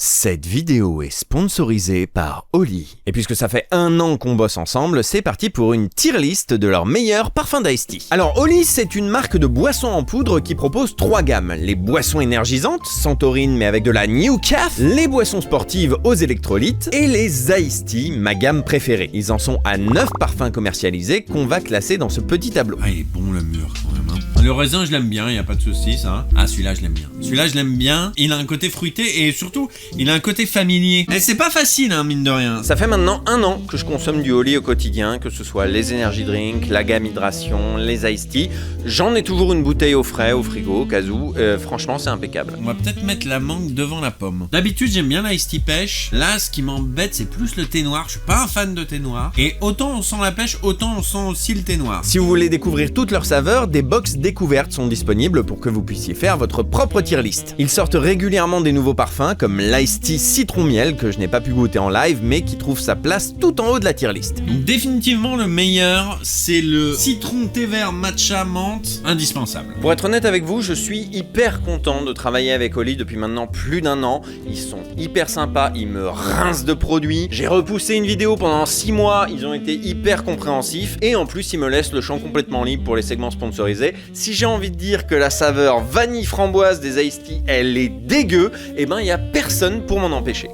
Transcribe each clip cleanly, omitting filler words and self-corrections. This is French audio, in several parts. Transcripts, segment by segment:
Cette vidéo est sponsorisée par Oli. Et puisque ça fait 1 an qu'on bosse ensemble, c'est parti pour une tier list de leurs meilleurs parfums d'Ice Tea. Alors Oli, c'est une marque de boissons en poudre qui propose 3 gammes. Les boissons énergisantes, sans taurine mais avec de la New Caf, les boissons sportives aux électrolytes et les Ice Tea, ma gamme préférée. Ils en sont à 9 parfums commercialisés qu'on va classer dans ce petit tableau. Ah, il est bon le mûr quand même. Hein. Le raisin, je l'aime bien, il n'y a pas de soucis, ça. Ah, celui-là, je l'aime bien. Celui-là, je l'aime bien. Il a un côté fruité et surtout, il a un côté familier. Et c'est pas facile, hein, mine de rien. Ça fait maintenant 1 an que je consomme du Oli au quotidien, que ce soit les energy drinks, la gamme hydration, les Ice Tea. J'en ai toujours une bouteille au frais, au frigo, au cas où. Franchement, c'est impeccable. On va peut-être mettre la mangue devant la pomme. D'habitude, j'aime bien l'Ice Tea pêche. Là, ce qui m'embête, c'est plus le thé noir. Je suis pas un fan de thé noir. Et autant on sent la pêche, autant on sent aussi le thé noir. Si vous voulez découvrir toutes leurs saveurs, des box découvertes sont disponibles pour que vous puissiez faire votre propre tier list. Ils sortent régulièrement des nouveaux parfums comme l'Ice Tea citron miel que je n'ai pas pu goûter en live mais qui trouve sa place tout en haut de la tier list. Donc définitivement le meilleur, c'est le citron thé vert matcha menthe, indispensable. Pour être honnête avec vous, je suis hyper content de travailler avec Oli depuis maintenant plus d'1 an. Ils sont hyper sympas, ils me rincent de produits. J'ai repoussé une vidéo pendant 6 mois, ils ont été hyper compréhensifs et en plus ils me laissent le champ complètement libre pour les segments sponsorisés. Si j'ai envie de dire que la saveur vanille framboise des Ice Tea, elle est dégueu, et ben y a personne pour m'en empêcher.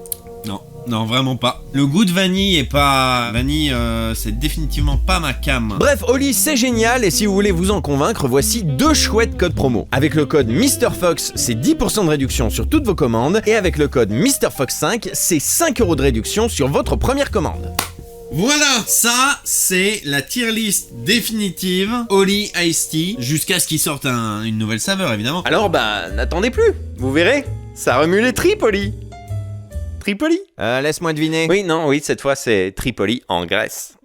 Non, vraiment pas. Le goût de vanille est pas... Vanille, c'est définitivement pas ma cam. Bref, Oli, c'est génial, et si vous voulez vous en convaincre, voici 2 chouettes codes promo. Avec le code MrFox, c'est 10% de réduction sur toutes vos commandes, et avec le code MrFox5, c'est 5 € de réduction sur votre première commande. Voilà, ça c'est la tier list définitive Oli Ice Tea, jusqu'à ce qu'il sorte une nouvelle saveur évidemment. Alors n'attendez plus, vous verrez, ça remue les tripes, Oli. Tripoli? Laisse-moi deviner. Oui, cette fois c'est Tripoli en Grèce.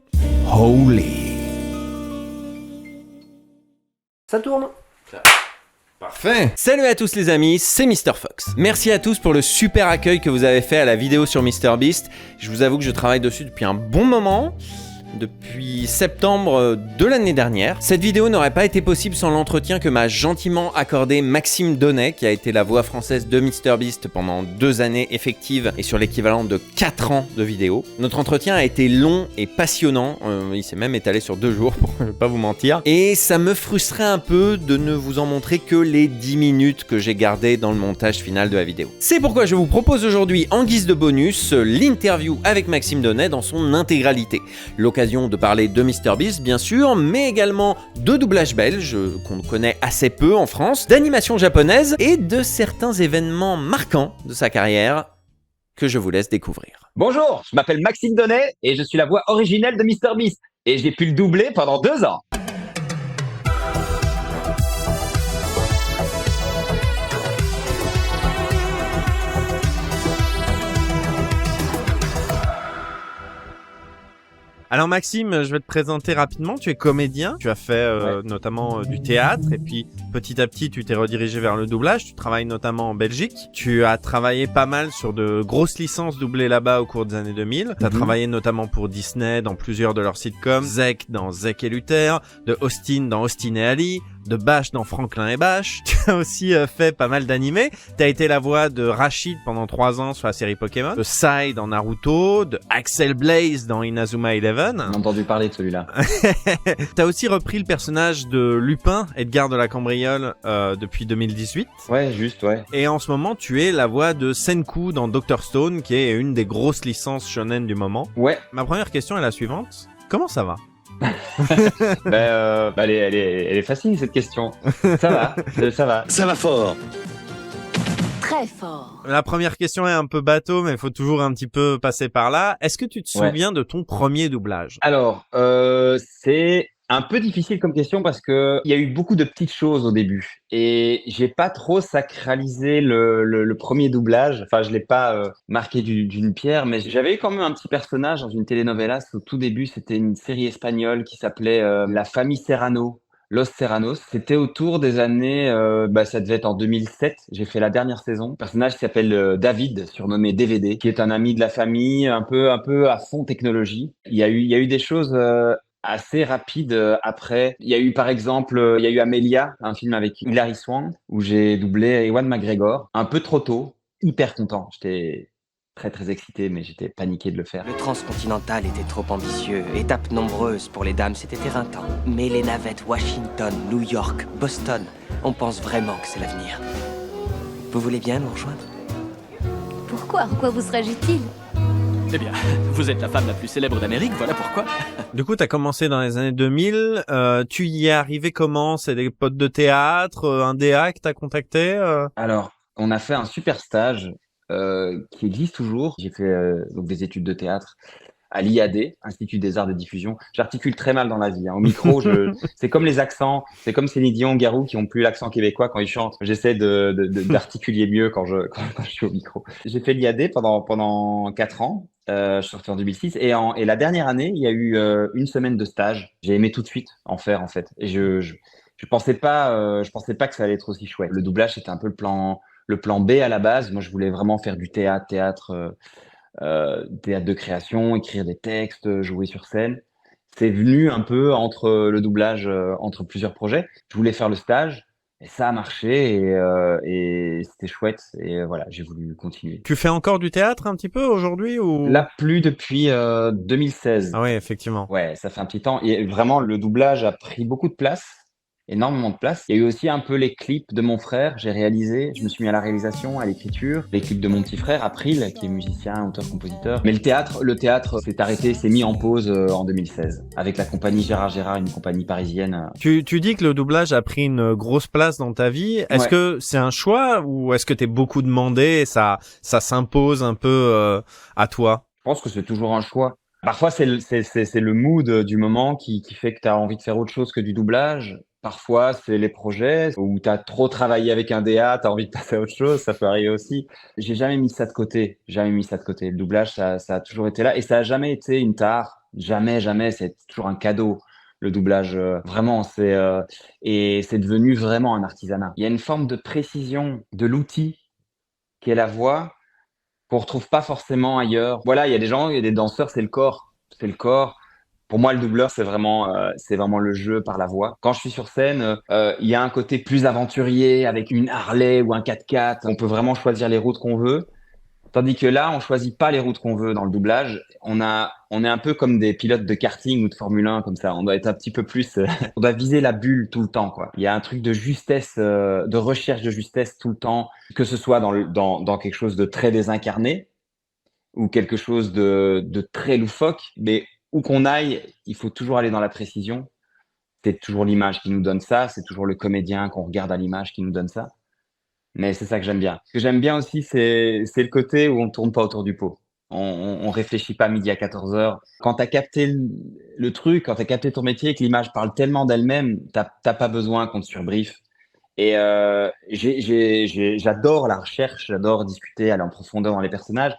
Holy. Ça tourne. Parfait. Salut à tous les amis, c'est MrFox. Merci à tous pour le super accueil que vous avez fait à la vidéo sur MrBeast. Je vous avoue que je travaille dessus depuis un bon moment. Depuis septembre de l'année dernière. Cette vidéo n'aurait pas été possible sans l'entretien que m'a gentiment accordé Maxime Donnet, qui a été la voix française de MrBeast pendant 2 années effectives et sur l'équivalent de 4 ans de vidéo. Notre entretien a été long et passionnant, il s'est même étalé sur 2 jours pour ne pas vous mentir, et ça me frustrait un peu de ne vous en montrer que les 10 minutes que j'ai gardées dans le montage final de la vidéo. C'est pourquoi je vous propose aujourd'hui en guise de bonus l'interview avec Maxime Donnet dans son intégralité. L'occasion de parler de MrBeast bien sûr, mais également de doublage belge qu'on connaît assez peu en France, d'animation japonaise et de certains événements marquants de sa carrière que je vous laisse découvrir. Bonjour, je m'appelle Maxime Donnet et je suis la voix originelle de MrBeast et j'ai pu le doubler pendant 2 ans. Alors Maxime, je vais te présenter rapidement, tu es comédien, tu as fait notamment du théâtre et puis petit à petit tu t'es redirigé vers le doublage, tu travailles notamment en Belgique, tu as travaillé pas mal sur de grosses licences doublées là-bas au cours des années 2000, tu as travaillé notamment pour Disney dans plusieurs de leurs sitcoms, Zek dans Zek et Luther, de Austin dans Austin et Ali, de Bash dans Franklin et Bash, tu as aussi fait pas mal d'animés, tu as été la voix de Rachid pendant 3 ans sur la série Pokémon, de Sai dans Naruto, de Axel Blaze dans Inazuma Eleven. J'ai entendu parler de celui-là. T'as aussi repris le personnage de Lupin, Edgar de la Cambriole, depuis 2018. Ouais, juste, ouais. Et en ce moment, tu es la voix de Senku dans Dr. Stone, qui est une des grosses licences shonen du moment. Ouais. Ma première question est la suivante. Comment ça va? Elle est facile cette question. Ça va, ça va. Ça va fort. Très fort. La première question est un peu bateau, mais il faut toujours un petit peu passer par là. Est-ce que tu te souviens de ton premier doublage? Alors, c'est un peu difficile comme question parce que il y a eu beaucoup de petites choses au début et j'ai pas trop sacralisé le premier doublage. Enfin, je l'ai pas marqué d'une pierre, mais j'avais eu quand même un petit personnage dans une telenovelas au tout début. C'était une série espagnole qui s'appelait La famille Serrano. Los Serranos, c'était autour des années, ça devait être en 2007, j'ai fait la dernière saison. Le personnage qui s'appelle David, surnommé DVD, qui est un ami de la famille, un peu à fond technologie. Il y a eu des choses assez rapides après. Il y a eu par exemple, Amelia, un film avec Hilary Swank, où j'ai doublé Ewan McGregor, un peu trop tôt. hyper content. J'étais très très excité, mais j'étais paniqué de le faire. Le transcontinental était trop ambitieux. Étapes nombreuses pour les dames, c'était éreintant. Mais les navettes Washington, New York, Boston, on pense vraiment que c'est l'avenir. Vous voulez bien nous rejoindre? Pourquoi? En quoi vous serais-je utile? Eh bien, vous êtes la femme la plus célèbre d'Amérique, voilà pourquoi. Du coup, t'as commencé dans les années 2000. Tu y es arrivé comment? C'est des potes de théâtre, un DA que t'as contacté Alors, on a fait un super stage qui existe toujours. J'ai fait donc des études de théâtre à l'IAD, Institut des Arts de Diffusion. J'articule très mal dans la vie. Au micro, c'est comme les accents. C'est comme Céline Dion, Garou qui ont plus l'accent québécois quand ils chantent. J'essaie d'articuler mieux quand je suis au micro. J'ai fait l'IAD pendant 4 ans. Je suis sorti en 2006 et la dernière année, il y a eu une semaine de stage. J'ai aimé tout de suite en faire en fait. Et je pensais pas que ça allait être aussi chouette. Le doublage, c'était un peu le plan B à la base. Moi, je voulais vraiment faire du théâtre de création, écrire des textes, jouer sur scène. C'est venu un peu entre le doublage, entre plusieurs projets. Je voulais faire le stage et ça a marché et c'était chouette. Et voilà, j'ai voulu continuer. Tu fais encore du théâtre un petit peu aujourd'hui ou Là, plus depuis 2016. Ah ouais, effectivement. Ouais, ça fait un petit temps. Et vraiment, le doublage a pris beaucoup de place. Énormément de place. Il y a eu aussi un peu les clips de mon frère, j'ai réalisé, je me suis mis à la réalisation, à l'écriture, les clips de mon petit frère, April, qui est musicien, auteur-compositeur. Mais le théâtre s'est arrêté, s'est mis en pause en 2016, avec la compagnie Gérard Gérard, une compagnie parisienne. Tu dis que le doublage a pris une grosse place dans ta vie. Est-ce que c'est un choix ou est-ce que t'es beaucoup demandé et ça s'impose un peu à toi? Je pense que c'est toujours un choix. Parfois, c'est le mood du moment qui fait que tu as envie de faire autre chose que du doublage. Parfois, c'est les projets où tu as trop travaillé avec un DA, tu as envie de passer à autre chose, ça peut arriver aussi. J'ai jamais mis ça de côté, jamais mis ça de côté. Le doublage, ça a toujours été là et ça a jamais été une tare. Jamais, jamais, c'est toujours un cadeau. Le doublage, vraiment, et c'est devenu vraiment un artisanat. Il y a une forme de précision de l'outil qui est la voix qu'on retrouve pas forcément ailleurs. Voilà, il y a des danseurs, c'est le corps. C'est le corps. Pour moi, le doubleur, c'est vraiment le jeu par la voix. Quand je suis sur scène, il y a un côté plus aventurier avec une Harley ou un 4x4. On peut vraiment choisir les routes qu'on veut. Tandis que là, on choisit pas les routes qu'on veut dans le doublage. On est un peu comme des pilotes de karting ou de Formule 1, comme ça. On doit être un petit peu plus, on doit viser la bulle tout le temps, quoi. Il y a un truc de justesse, de recherche de justesse tout le temps, que ce soit dans quelque chose de très désincarné ou quelque chose de très loufoque. Mais où qu'on aille, il faut toujours aller dans la précision. C'est toujours l'image qui nous donne ça. C'est toujours le comédien qu'on regarde à l'image qui nous donne ça. Mais c'est ça que j'aime bien. Ce que j'aime bien aussi, c'est le côté où on tourne pas autour du pot. On réfléchit pas midi à 14h. Quand tu as capté le truc, quand tu as capté ton métier et que l'image parle tellement d'elle-même, t'as pas besoin qu'on te surbriefe. Et j'adore la recherche, j'adore discuter, aller en profondeur dans les personnages.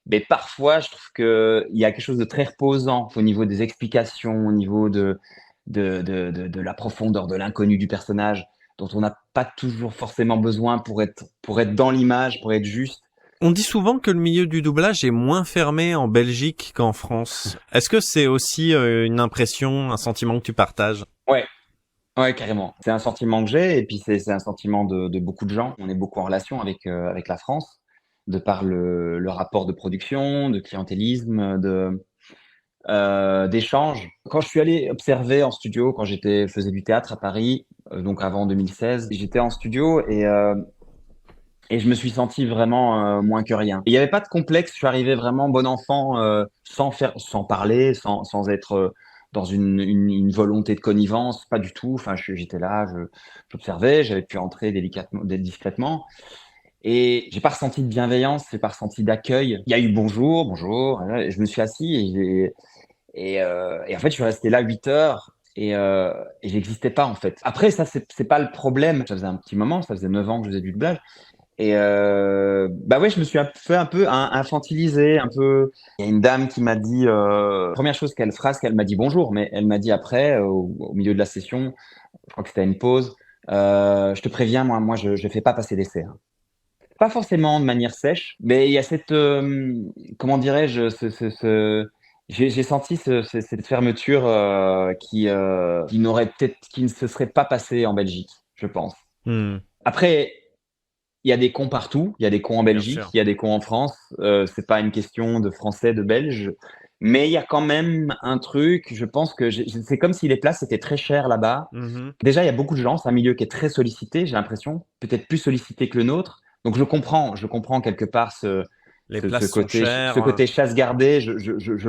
Mais parfois, je trouve qu'il y a quelque chose de très reposant au niveau des explications, au niveau de la profondeur, de l'inconnu du personnage, dont on n'a pas toujours forcément besoin pour être dans l'image, pour être juste. On dit souvent que le milieu du doublage est moins fermé en Belgique qu'en France. Est-ce que c'est aussi une impression, un sentiment que tu partages? Ouais, carrément. C'est un sentiment que j'ai, et puis c'est un sentiment de beaucoup de gens. On est beaucoup en relation avec la France, de par le rapport de production, de clientélisme, d'échange. Quand je suis allé observer en studio, quand je faisais du théâtre à Paris, donc avant 2016, j'étais en studio et je me suis senti vraiment moins que rien. Il n'y avait pas de complexe, je suis arrivé vraiment bon enfant, sans parler, sans être dans une volonté de connivence, pas du tout. Enfin, j'étais là, j'observais, j'avais pu entrer discrètement. Et j'ai pas ressenti de bienveillance, j'ai pas ressenti d'accueil. Il y a eu bonjour, et je me suis assis et en fait, je suis resté là 8 heures et j'existais pas en fait. Après, ça, c'est pas le problème. Ça faisait un petit moment, ça faisait 9 ans que je faisais du doublage. Et bah ouais, je me suis fait un peu infantiliser, un peu. Il y a une dame qui m'a dit, première phrase qu'elle m'a dit bonjour, mais elle m'a dit après, au milieu de la session, je crois que c'était à une pause, je te préviens, moi je fais pas passer d'essai. Hein. Pas forcément de manière sèche, mais il y a cette, comment dirais-je, j'ai senti cette fermeture qui ne se serait pas passée en Belgique, je pense. Hmm. Après, il y a des cons partout. Il y a des cons en Belgique, sûr. il y a des cons en France. C'est pas une question de Français, de Belges. Mais il y a quand même un truc, je pense que c'est comme si les places étaient très chères là-bas. Mhm. Déjà, il y a beaucoup de gens, c'est un milieu qui est très sollicité, j'ai l'impression, peut-être plus sollicité que le nôtre. Donc je comprends quelque part Les places sont côté, chères. ce côté chasse gardée, je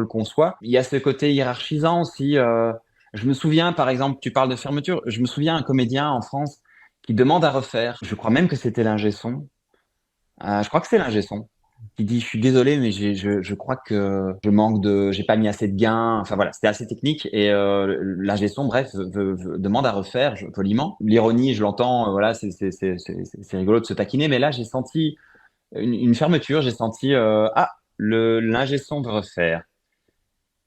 le conçois. Il y a ce côté hiérarchisant aussi. Je me souviens, par exemple, tu parles de fermeture, je me souviens un comédien en France qui demande à refaire. Je crois même que c'était l'ingé son. Je crois que c'est l'ingé son qui dit, je suis désolé, mais je crois que j'ai pas mis assez de gains. Enfin voilà, c'était assez technique et l'ingé son, bref, demande à refaire poliment. L'ironie, je l'entends, voilà, c'est rigolo de se taquiner, mais là j'ai senti une fermeture, j'ai senti le l'ingé son veut refaire.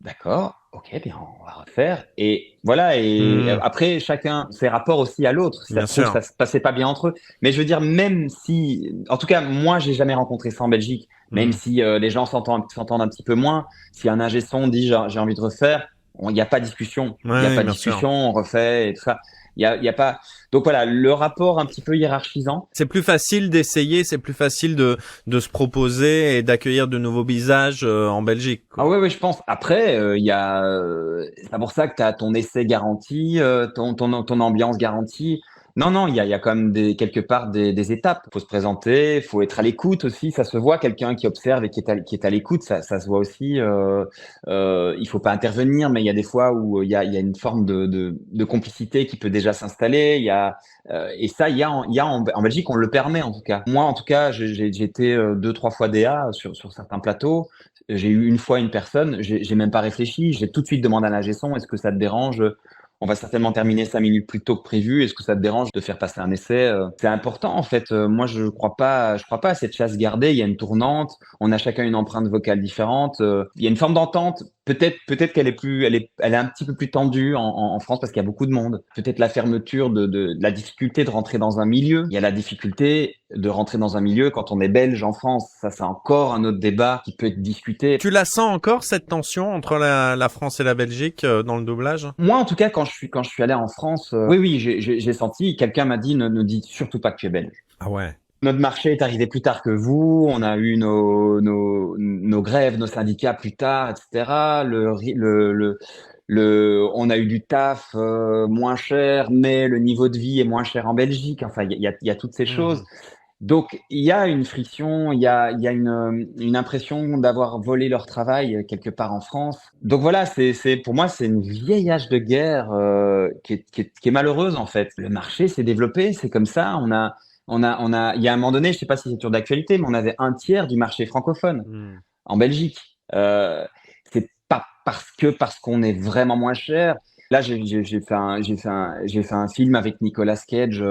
D'accord, ok, bien, on va refaire. Et voilà, et Hmm. après, chacun ses rapports aussi à l'autre. Si ça Bien se trouve, sûr. ça se passait pas bien entre eux. Mais je veux dire, même si, en tout cas, moi, j'ai jamais rencontré ça en Belgique, même Hmm. si les gens s'entendent un petit peu moins, si un ingé son dit j'ai envie de refaire, il n'y a pas de discussion. Il n'y a Ouais, pas de bien sûr. discussion, on refait et tout ça. Il y a pas. Donc voilà, le rapport un petit peu hiérarchisant. C'est plus facile d'essayer, c'est plus facile de se proposer et d'accueillir de nouveaux visages en Belgique, quoi. Ah ouais, ouais, je pense. Après, c'est pour ça que tu as ton essai garanti, ton ambiance garantie. Non, non, il y a quand même quelque part des étapes. Faut se présenter, faut être à l'écoute aussi. Ça se voit, quelqu'un qui observe et qui est à l'écoute, ça se voit aussi. Il faut pas intervenir, mais il y a des fois où il y a une forme de complicité qui peut déjà s'installer. Et ça, en Belgique, on le permet en tout cas. Moi, en tout cas, j'ai été 2, 3 fois DA sur certains plateaux. J'ai eu une fois une personne, j'ai même pas réfléchi, j'ai tout de suite demandé à l'ingé son, est-ce que ça te dérange? On va certainement terminer 5 minutes plus tôt que prévu. Est-ce que ça te dérange de faire passer un essai? C'est important en fait. Moi, je crois pas à cette chasse gardée. Il y a une tournante. On a chacun une empreinte vocale différente. Il y a une forme d'entente. Peut-être qu'elle est elle est un petit peu plus tendue en France parce qu'il y a beaucoup de monde. Peut-être la fermeture de la difficulté de rentrer dans un milieu. Il y a la difficulté de rentrer dans un milieu quand on est belge en France. Ça, c'est encore un autre débat qui peut être discuté. Tu la sens encore, cette tension entre la France et la Belgique dans le doublage? Moi, en tout cas, quand je suis allé en France, oui, j'ai senti, quelqu'un m'a dit, ne dis surtout pas que tu es belge. Ah ouais. Notre marché est arrivé plus tard que vous, on a eu nos grèves, nos syndicats plus tard, etc. On a eu du taf moins cher, mais le niveau de vie est moins cher en Belgique. Enfin, il y a toutes ces choses. Donc, il y a une friction, il y a une impression d'avoir volé leur travail quelque part en France. Donc voilà, pour moi, c'est une vieille hache de guerre qui est malheureuse en fait. Le marché s'est développé, c'est comme ça. Il y a un moment donné, je sais pas si c'est toujours d'actualité, mais on avait un tiers du marché francophone Hmm. en Belgique. C'est pas parce qu'on est vraiment moins cher. Là, j'ai fait un film avec Nicolas Cage.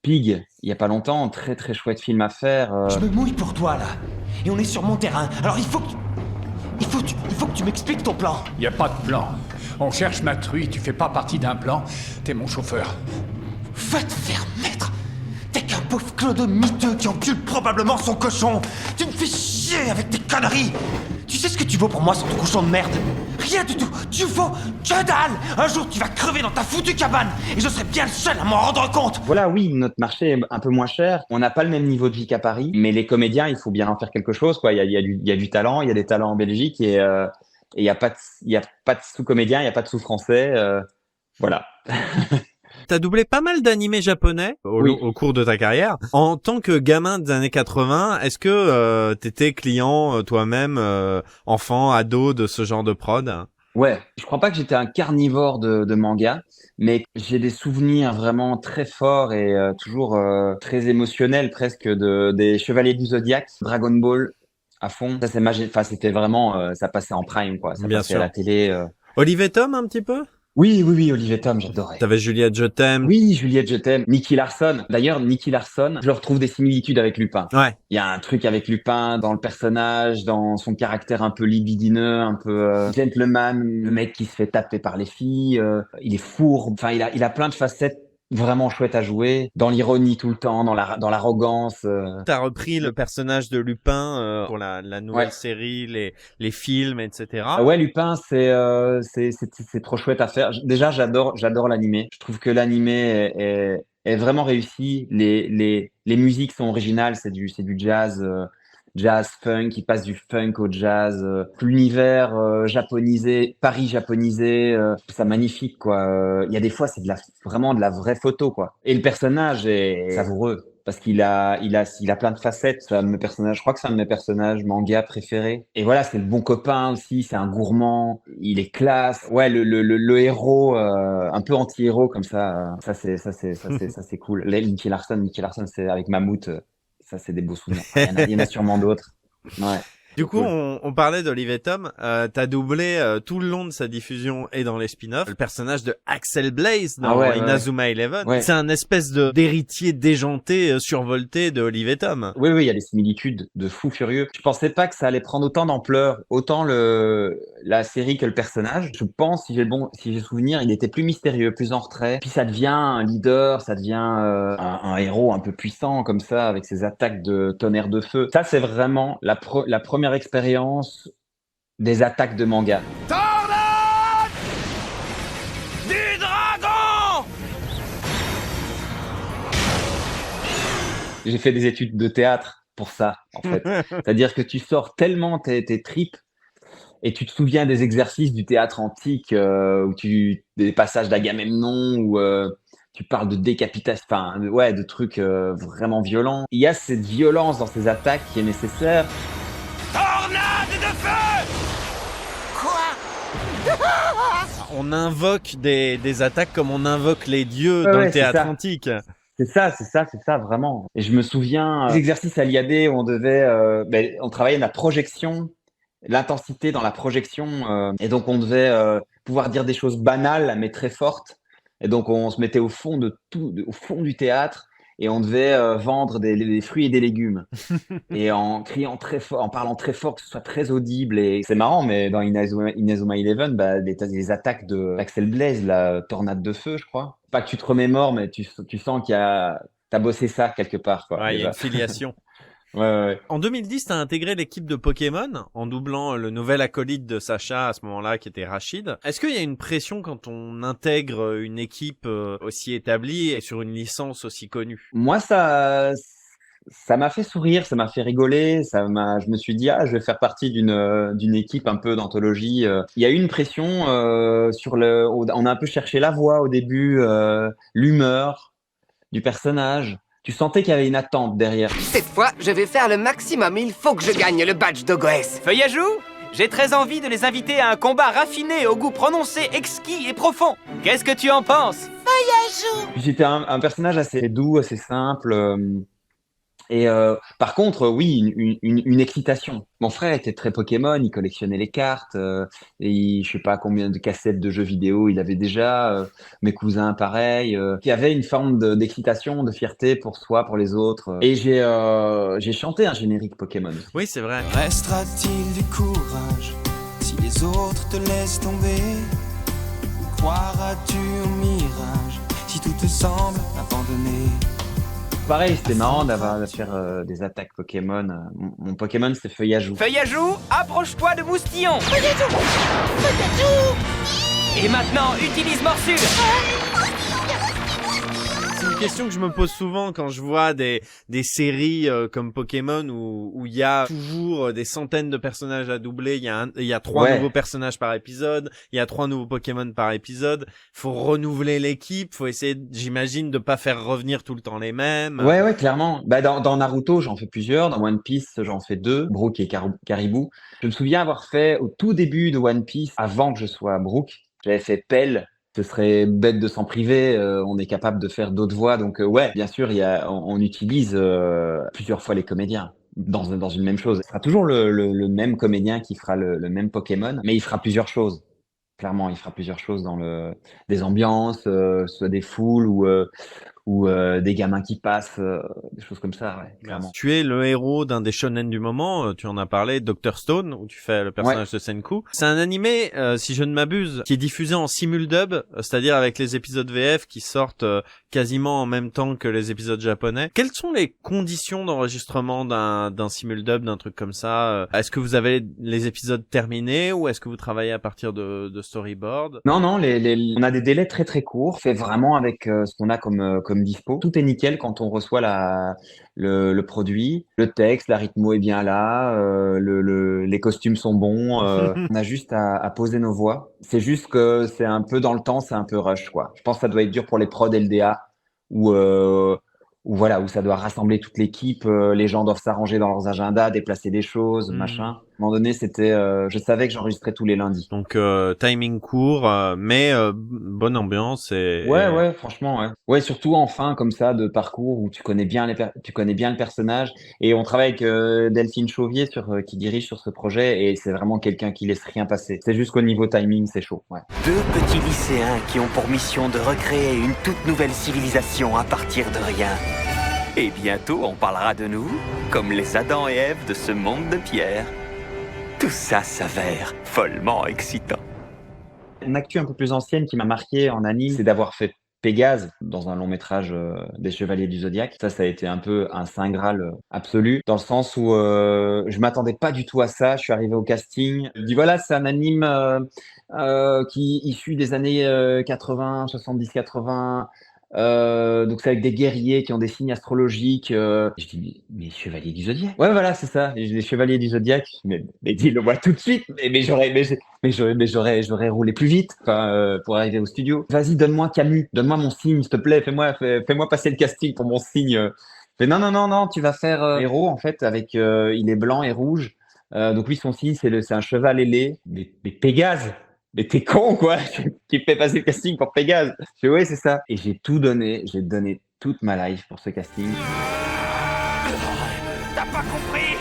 Pig, il y a pas longtemps, très très chouette film à faire. Je me mouille pour toi là. Et on est sur mon terrain. Alors il faut que tu m'expliques ton plan. Y a pas de plan. On cherche ma truie, tu fais pas partie d'un plan. T'es mon chauffeur. Va te faire mettre. T'es qu'un pauvre clodo miteux qui encule probablement son cochon. Tu me fais chier avec tes conneries. Tu sais ce que tu vaux pour moi sur ton cochon de merde? Rien du tout. Tu vaux que dalle. Un jour tu vas crever dans ta foutue cabane. Et je serai bien le seul à m'en rendre compte. Voilà, oui, notre marché est un peu moins cher. On n'a pas le même niveau de vie qu'à Paris, mais les comédiens, il faut bien en faire quelque chose, quoi. Il y a du talent, il y a des talents en Belgique et il y a pas de sous-comédiens, il y a pas de sous-français. Voilà. T'as doublé pas mal d'animés japonais Oui. au cours de ta carrière. En tant que gamin des années 80, est-ce que t'étais client toi-même, enfant, ado de ce genre de prod? Ouais, je crois pas que j'étais un carnivore de manga, mais j'ai des souvenirs vraiment très forts et toujours très émotionnels presque des Chevaliers du Zodiaque, Dragon Ball à fond. Ça c'est enfin c'était vraiment ça passait en prime quoi, ça Bien passait sûr. à la télé. Olivier Tom un petit peu? Oui, Olivier Tom, j'adorais. T'avais Juliette Je t'aime. Oui, Juliette, je t'aime. Nicky Larson. D'ailleurs, Nicky Larson, je retrouve des similitudes avec Lupin. Ouais. Il y a un truc avec Lupin dans le personnage, dans son caractère un peu libidineux, un peu gentleman, le mec qui se fait taper par les filles, il est fourbe. Enfin, il a plein de facettes vraiment chouettes à jouer, dans l'ironie tout le temps, dans l'arrogance. T'as repris le personnage de Lupin pour la nouvelle Ouais. série, les films, etc. Ouais, Lupin, c'est trop chouette à faire. Déjà, j'adore l'animé. Je trouve que l'animé est vraiment réussie. Les musiques sont originales, c'est du jazz, jazz funk, qui passe du funk au jazz. L'univers japonisé, Paris japonisé, c'est magnifique, quoi. Il y a des fois, c'est vraiment de la vraie photo, quoi. Et le personnage est savoureux. Parce qu'il a plein de facettes. C'est un de mes personnages, je crois que c'est un de mes personnages manga préférés. Et voilà, c'est le bon copain aussi, c'est un gourmand, il est classe. Ouais, le héros, un peu anti-héros comme ça, ça c'est cool. Là, Nicky Larson, c'est avec Mammouth, ça c'est des beaux souvenirs. Il y en a sûrement d'autres. Ouais. Du coup, Cool. on parlait d'Olivier Tom. T'as doublé tout le long de sa diffusion et dans les spin-offs le personnage de Axel Blaze dans Inazuma Eleven. Ouais. C'est un espèce d'héritier déjanté, survolté de Olivier Tom. Oui, il y a des similitudes de fou furieux. Je pensais pas que ça allait prendre autant d'ampleur, autant la série que le personnage. Je pense, si j'ai souvenir, il était plus mystérieux, plus en retrait. Puis ça devient un leader, ça devient un héros un peu puissant comme ça, avec ses attaques de tonnerre de feu. Ça, c'est vraiment la première expérience des attaques de manga. Tornade du dragon. J'ai fait des études de théâtre pour ça, en fait. C'est-à-dire que tu sors tellement tes tripes et tu te souviens des exercices du théâtre antique des passages d'Agamemnon où tu parles de décapitation, de trucs vraiment violents. Il y a cette violence dans ces attaques qui est nécessaire. Tornade de feu. Quoi? On invoque des attaques comme on invoque les dieux dans le théâtre antique. C'est ça, vraiment. Et je me souviens des exercices à l'IAB où on travaillait la projection, l'intensité dans la projection, et donc on devait pouvoir dire des choses banales mais très fortes. Et donc on se mettait au fond au fond du théâtre et on devait vendre des fruits et des légumes. Et en criant très fort, en parlant très fort, que ce soit très audible. Et c'est marrant, mais dans Inazuma Eleven, les attaques d'Axel Blaze, la tornade de feu, je crois. Pas que tu te remémores, mais tu sens t'as bossé ça quelque part, quoi. Ouais, il y a une filiation. Ouais. En 2010, t'as intégré l'équipe de Pokémon en doublant le nouvel acolyte de Sacha à ce moment-là qui était Rachid. Est-ce qu'il y a une pression quand on intègre une équipe aussi établie et sur une licence aussi connue? Moi, ça m'a fait sourire, ça m'a fait rigoler, je me suis dit, je vais faire partie d'une équipe un peu d'anthologie. Il y a eu une pression on a un peu cherché la voix au début, l'humeur du personnage. Tu sentais qu'il y avait une attente derrière. Cette fois, je vais faire le maximum. Il faut que je gagne le badge d'Ogoès. Feuillajou, j'ai très envie de les inviter à un combat raffiné, au goût prononcé, exquis et profond. Qu'est-ce que tu en penses? Feuillajou. Puis c'était un personnage assez doux, assez simple. Et par contre, oui, une excitation. Mon frère était très Pokémon, il collectionnait les cartes, et je sais pas combien de cassettes de jeux vidéo il avait déjà. Mes cousins, pareil. Il y avait une forme d'excitation, de fierté pour soi, pour les autres. Et j'ai chanté un générique Pokémon. Oui, c'est vrai. Restera-t-il du courage si les autres te laissent tomber? Croiras-tu au mirage si tout te semble abandonné? Pareil, c'était marrant de faire des attaques Pokémon. Mon Pokémon, c'est Feuillajou. Feuillajou, approche-toi de Moustillon. Feuillajou. Et maintenant, utilise morsure. C'est une question que je me pose souvent quand je vois des séries comme Pokémon où il y a toujours des centaines de personnages à doubler, il y a 3 nouveaux personnages par épisode, il y a 3 nouveaux Pokémon par épisode, faut renouveler l'équipe, faut essayer, j'imagine, de pas faire revenir tout le temps les mêmes. Ouais, clairement. Dans Naruto, j'en fais plusieurs, dans One Piece, j'en fais 2, Brook et Caribou. Je me souviens avoir fait au tout début de One Piece, avant que je sois Brook, j'avais fait Pell. Ce serait bête de s'en priver, on est capable de faire d'autres voix, donc bien sûr, on utilise plusieurs fois les comédiens dans une même chose. Ce sera toujours le même comédien qui fera le même Pokémon, mais il fera plusieurs choses. Clairement, il fera plusieurs choses dans des ambiances, soit des foules ou des gamins qui passent, des choses comme ça, ouais, clairement. Tu es le héros d'un des shonen du moment, tu en as parlé, Dr Stone, où tu fais le personnage de Senku. C'est un animé, si je ne m'abuse, qui est diffusé en simuldub, c'est-à-dire avec les épisodes VF qui sortent quasiment en même temps que les épisodes japonais. Quelles sont les conditions d'enregistrement d'un simuldub, d'un truc comme ça? Est-ce que vous avez les épisodes terminés ou est-ce que vous travaillez à partir de storyboard? Non, on a des délais très très courts, fait vraiment avec ce qu'on a comme comme dispo. Tout est nickel quand on reçoit le produit. Le texte, la rythmo est bien là, les costumes sont bons. On a juste à poser nos voix. C'est juste que c'est un peu dans le temps, c'est un peu rush, quoi. Je pense que ça doit être dur pour les prods LDA où voilà, où ça doit rassembler toute l'équipe, les gens doivent s'arranger dans leurs agendas, déplacer des choses, machin. À un moment donné, je savais que j'enregistrais tous les lundis. Donc timing court, mais bonne ambiance et Ouais, franchement, ouais. Ouais, surtout en fin comme ça de parcours où tu connais bien le personnage. Et on travaille avec Delphine Chauvier qui dirige sur ce projet et c'est vraiment quelqu'un qui laisse rien passer. C'est juste qu'au niveau timing, c'est chaud. Ouais. Deux petits lycéens qui ont pour mission de recréer une toute nouvelle civilisation à partir de rien. Et bientôt, on parlera de nous comme les Adam et Ève de ce monde de pierre. Tout ça s'avère follement excitant. Une actu un peu plus ancienne qui m'a marqué en anime, c'est d'avoir fait Pégase dans un long métrage des Chevaliers du Zodiaque. Ça a été un peu un saint graal absolu, dans le sens où je m'attendais pas du tout à ça. Je suis arrivé au casting. Je dis voilà, c'est un anime qui issu des années 80, 70-80. Donc c'est avec des guerriers qui ont des signes astrologiques. Je dis mais Chevaliers du Zodiaque. Ouais voilà c'est ça. Les Chevaliers du Zodiaque. Mais dis-le-moi tout de suite. Mais j'aurais roulé plus vite pour arriver au studio. Vas-y donne-moi Camus, donne-moi mon signe s'il te plaît. Fais-moi passer le casting pour mon signe. Mais non tu vas faire héros en fait avec il est blanc et rouge. Donc lui son signe c'est un cheval ailé. Mais Pégase. Mais t'es con, quoi, qui fait passer le casting pour Pégase. Je fais, ouais, c'est ça. Et j'ai donné toute ma life pour ce casting. T'as pas compris?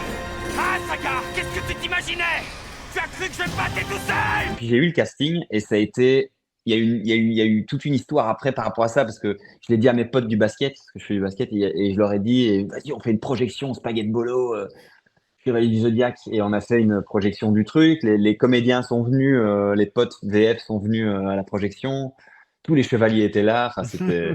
Ah, Sagar, qu'est-ce que tu t'imaginais? Tu as cru que je battais tout seul? Puis j'ai eu le casting et ça a été... Il y a eu toute une histoire après par rapport à ça parce que je l'ai dit à mes potes du basket, parce que je fais du basket, et je leur ai dit, vas-y, on fait une projection spaghetti bolo. Chevalier du Zodiaque et on a fait une projection du truc. Les comédiens sont venus, les potes VF sont venus à la projection. Tous les chevaliers étaient là. Enfin, c'était.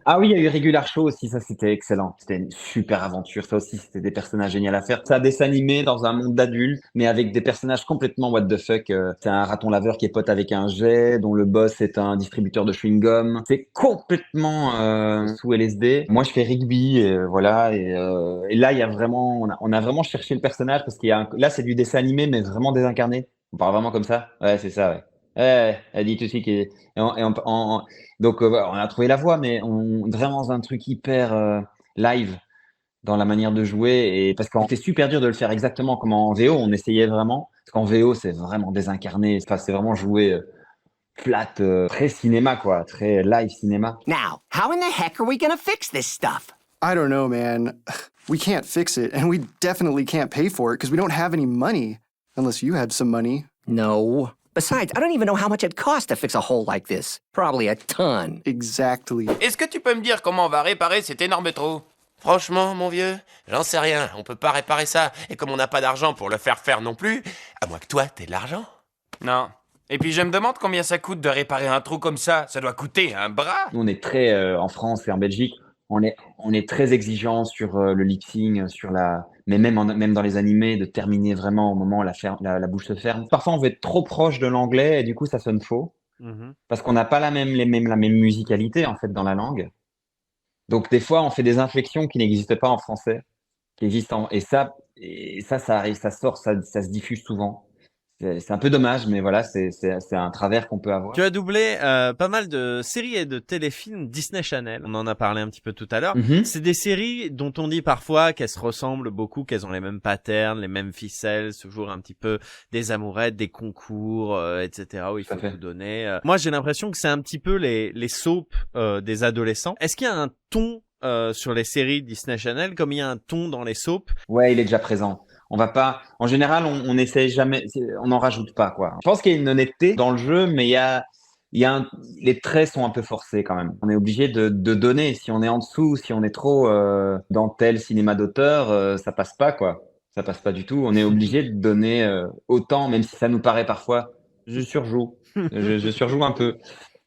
Ah oui, il y a eu Regular Show aussi. Ça, c'était excellent. C'était une super aventure. Ça aussi, c'était des personnages géniaux à faire. Ça a dessin animé dans un monde d'adultes, mais avec des personnages complètement what the fuck. C'est un raton laveur qui est pote avec un jet, dont le boss est un distributeur de chewing-gum. C'est complètement sous LSD. Moi, je fais Rigby, et voilà. Et là, il y a vraiment, on a vraiment cherché le personnage parce là, c'est du dessin animé, mais vraiment désincarné. On parle vraiment comme ça. Ouais, c'est ça. Ouais. Elle dit tout de suite donc on a trouvé la voix, mais vraiment dans un truc hyper live dans la manière de jouer, et parce que c'était super dur de le faire exactement comme en VO. On essayait vraiment, parce qu'en VO c'est vraiment désincarné. Enfin, c'est vraiment joué flat, très cinéma quoi, très live cinéma. Now, how in the heck are we gonna fix this stuff? I don't know, man. We can't fix it, and we definitely can't pay for it because we don't have any money. Unless you had some money. No. Besides, I don't even know how much it costs to fix a hole like this. Probably a ton. Exactly. Est-ce que tu peux me dire comment on va réparer cet énorme trou? Franchement, mon vieux, j'en sais rien. On peut pas réparer ça. Et comme on n'a pas d'argent pour le faire non plus, à moins que toi, t'aies de l'argent. Non. Et puis je me demande combien ça coûte de réparer un trou comme ça. Ça doit coûter un bras. Nous, on est très, en France et en Belgique, on est très exigeant sur le lip-sync, mais même dans les animés, de terminer vraiment au moment où la bouche se ferme. Parfois, on veut être trop proche de l'anglais et du coup, ça sonne faux. Parce qu'on n'a pas la même musicalité, en fait, dans la langue. Donc, des fois, on fait des inflexions qui n'existent pas en français, et ça arrive, ça sort, ça se diffuse souvent. C'est un peu dommage, mais voilà, c'est un travers qu'on peut avoir. Tu as doublé pas mal de séries et de téléfilms Disney Channel. On en a parlé un petit peu tout à l'heure. C'est des séries dont on dit parfois qu'elles se ressemblent beaucoup, qu'elles ont les mêmes patterns, les mêmes ficelles, toujours un petit peu des amourettes, des concours, etc. où il faut tout donner. Moi, j'ai l'impression que c'est un petit peu les soaps des adolescents. Est-ce qu'il y a un ton sur les séries Disney Channel comme il y a un ton dans les soaps? Ouais, il est déjà présent. On va pas, en général, on essaye jamais, on n'en rajoute pas, quoi. Je pense qu'il y a une honnêteté dans le jeu, mais les traits sont un peu forcés quand même. On est obligé de donner. Si on est en dessous, si on est trop dans tel cinéma d'auteur, ça passe pas, quoi. Ça passe pas du tout. On est obligé de donner autant, même si ça nous paraît parfois. Je surjoue. je surjoue un peu.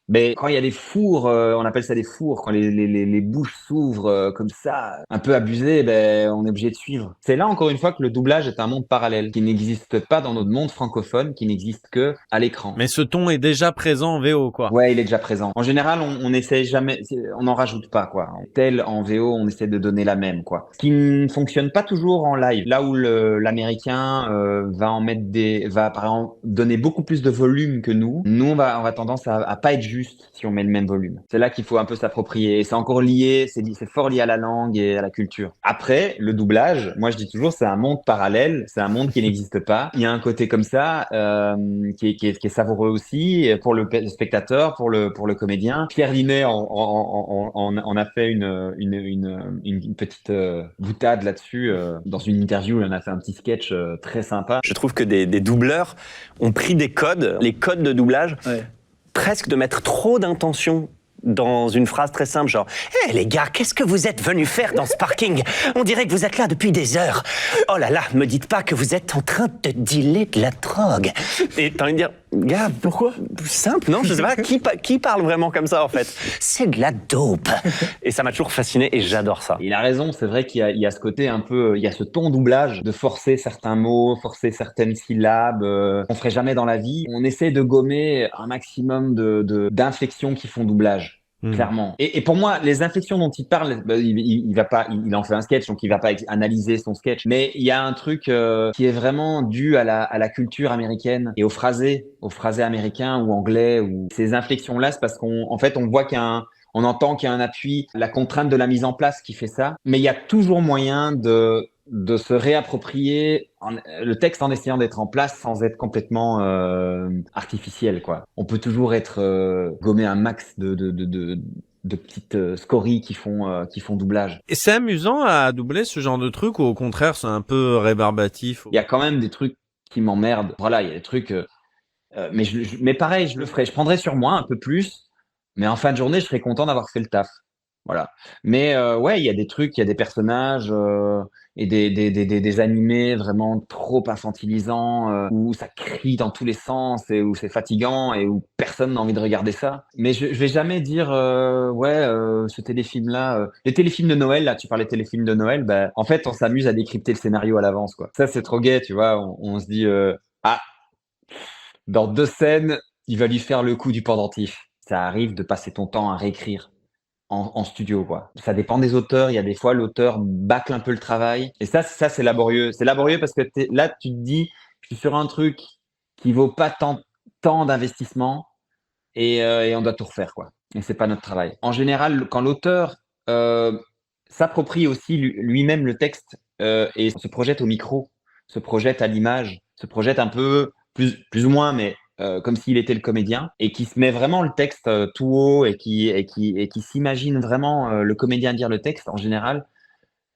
Mais quand il y a des fours, on appelle ça des fours, quand les bouches s'ouvrent comme ça, un peu abusées, on est obligé de suivre. C'est là encore une fois que le doublage est un monde parallèle, qui n'existe pas dans notre monde francophone, qui n'existe que à l'écran. Mais ce ton est déjà présent en VO, quoi. Ouais, il est déjà présent. En général, on essaie jamais, on n'en rajoute pas, quoi. Tel en VO, on essaie de donner la même, quoi. Ce qui ne fonctionne pas toujours en live. Là où l'américain va par exemple donner beaucoup plus de volume que nous on va tendance à pas être juste si on met le même volume. C'est là qu'il faut un peu s'approprier. Et c'est encore lié, c'est fort lié à la langue et à la culture. Après, le doublage, moi je dis toujours, c'est un monde parallèle, c'est un monde qui n'existe pas. Il y a un côté comme ça qui est savoureux aussi pour le spectateur, pour le comédien. Pierre Linnet en a fait une petite boutade là-dessus dans une interview. Il en a fait un petit sketch très sympa. Je trouve que des doubleurs ont pris des codes, les codes de doublage, presque de mettre trop d'intention dans une phrase très simple, genre « Hé les gars, qu'est-ce que vous êtes venus faire dans ce parking? On dirait que vous êtes là depuis des heures. Oh là là, me dites pas que vous êtes en train de dealer de la drogue. » Et t'as envie de dire « Gars, pourquoi? Simple, non? Je sais pas, qui parle vraiment comme ça en fait? C'est de la dope. » Et ça m'a toujours fasciné et j'adore ça. Il a raison, c'est vrai qu'il y a ce côté un peu, il y a ce ton doublage de forcer certains mots, forcer certaines syllabes. On ferait jamais dans la vie. On essaie de gommer un maximum d'inflexions qui font doublage. Clairement. Et pour moi, les inflexions dont il parle, il en fait un sketch, donc il va pas analyser son sketch. Mais il y a un truc qui est vraiment dû à la culture américaine et aux phrasés américains ou anglais. Ou ces inflexions-là, c'est parce qu'on voit on entend qu'il y a un appui, la contrainte de la mise en place qui fait ça. Mais il y a toujours moyen de se réapproprier le texte en essayant d'être en place sans être complètement artificiel, quoi. On peut toujours gommer un max de petites scories qui font doublage. Et c'est amusant à doubler ce genre de truc ou au contraire c'est un peu rébarbatif? Il y a quand même des trucs qui m'emmerdent. Voilà, il y a des trucs mais pareil, je le ferai. Je prendrai sur moi un peu plus, mais en fin de journée, je serai content d'avoir fait le taf. Voilà. Mais ouais, il y a des trucs, il y a des personnages et des animés vraiment trop infantilisants où ça crie dans tous les sens et où c'est fatigant et où personne n'a envie de regarder ça. Mais je vais jamais dire ce téléfilm-là, les téléfilms de Noël, là, tu parlais de téléfilms de Noël, en fait, on s'amuse à décrypter le scénario à l'avance, quoi. Ça, c'est trop gai, tu vois. On se dit dans 2 scènes, il va lui faire le coup du pendentif. Ça arrive de passer ton temps à réécrire en studio, quoi. Ça dépend des auteurs. Il y a des fois, l'auteur bâcle un peu le travail. Et ça, c'est laborieux. C'est laborieux parce que là, tu te dis, je suis sur un truc qui vaut pas tant d'investissement et on doit tout refaire, quoi. Et c'est pas notre travail. En général, quand l'auteur s'approprie aussi lui-même le texte et se projette au micro, se projette à l'image, se projette un peu plus ou moins, mais comme s'il était le comédien, et qui se met vraiment le texte tout haut et qui s'imagine vraiment le comédien dire le texte, en général,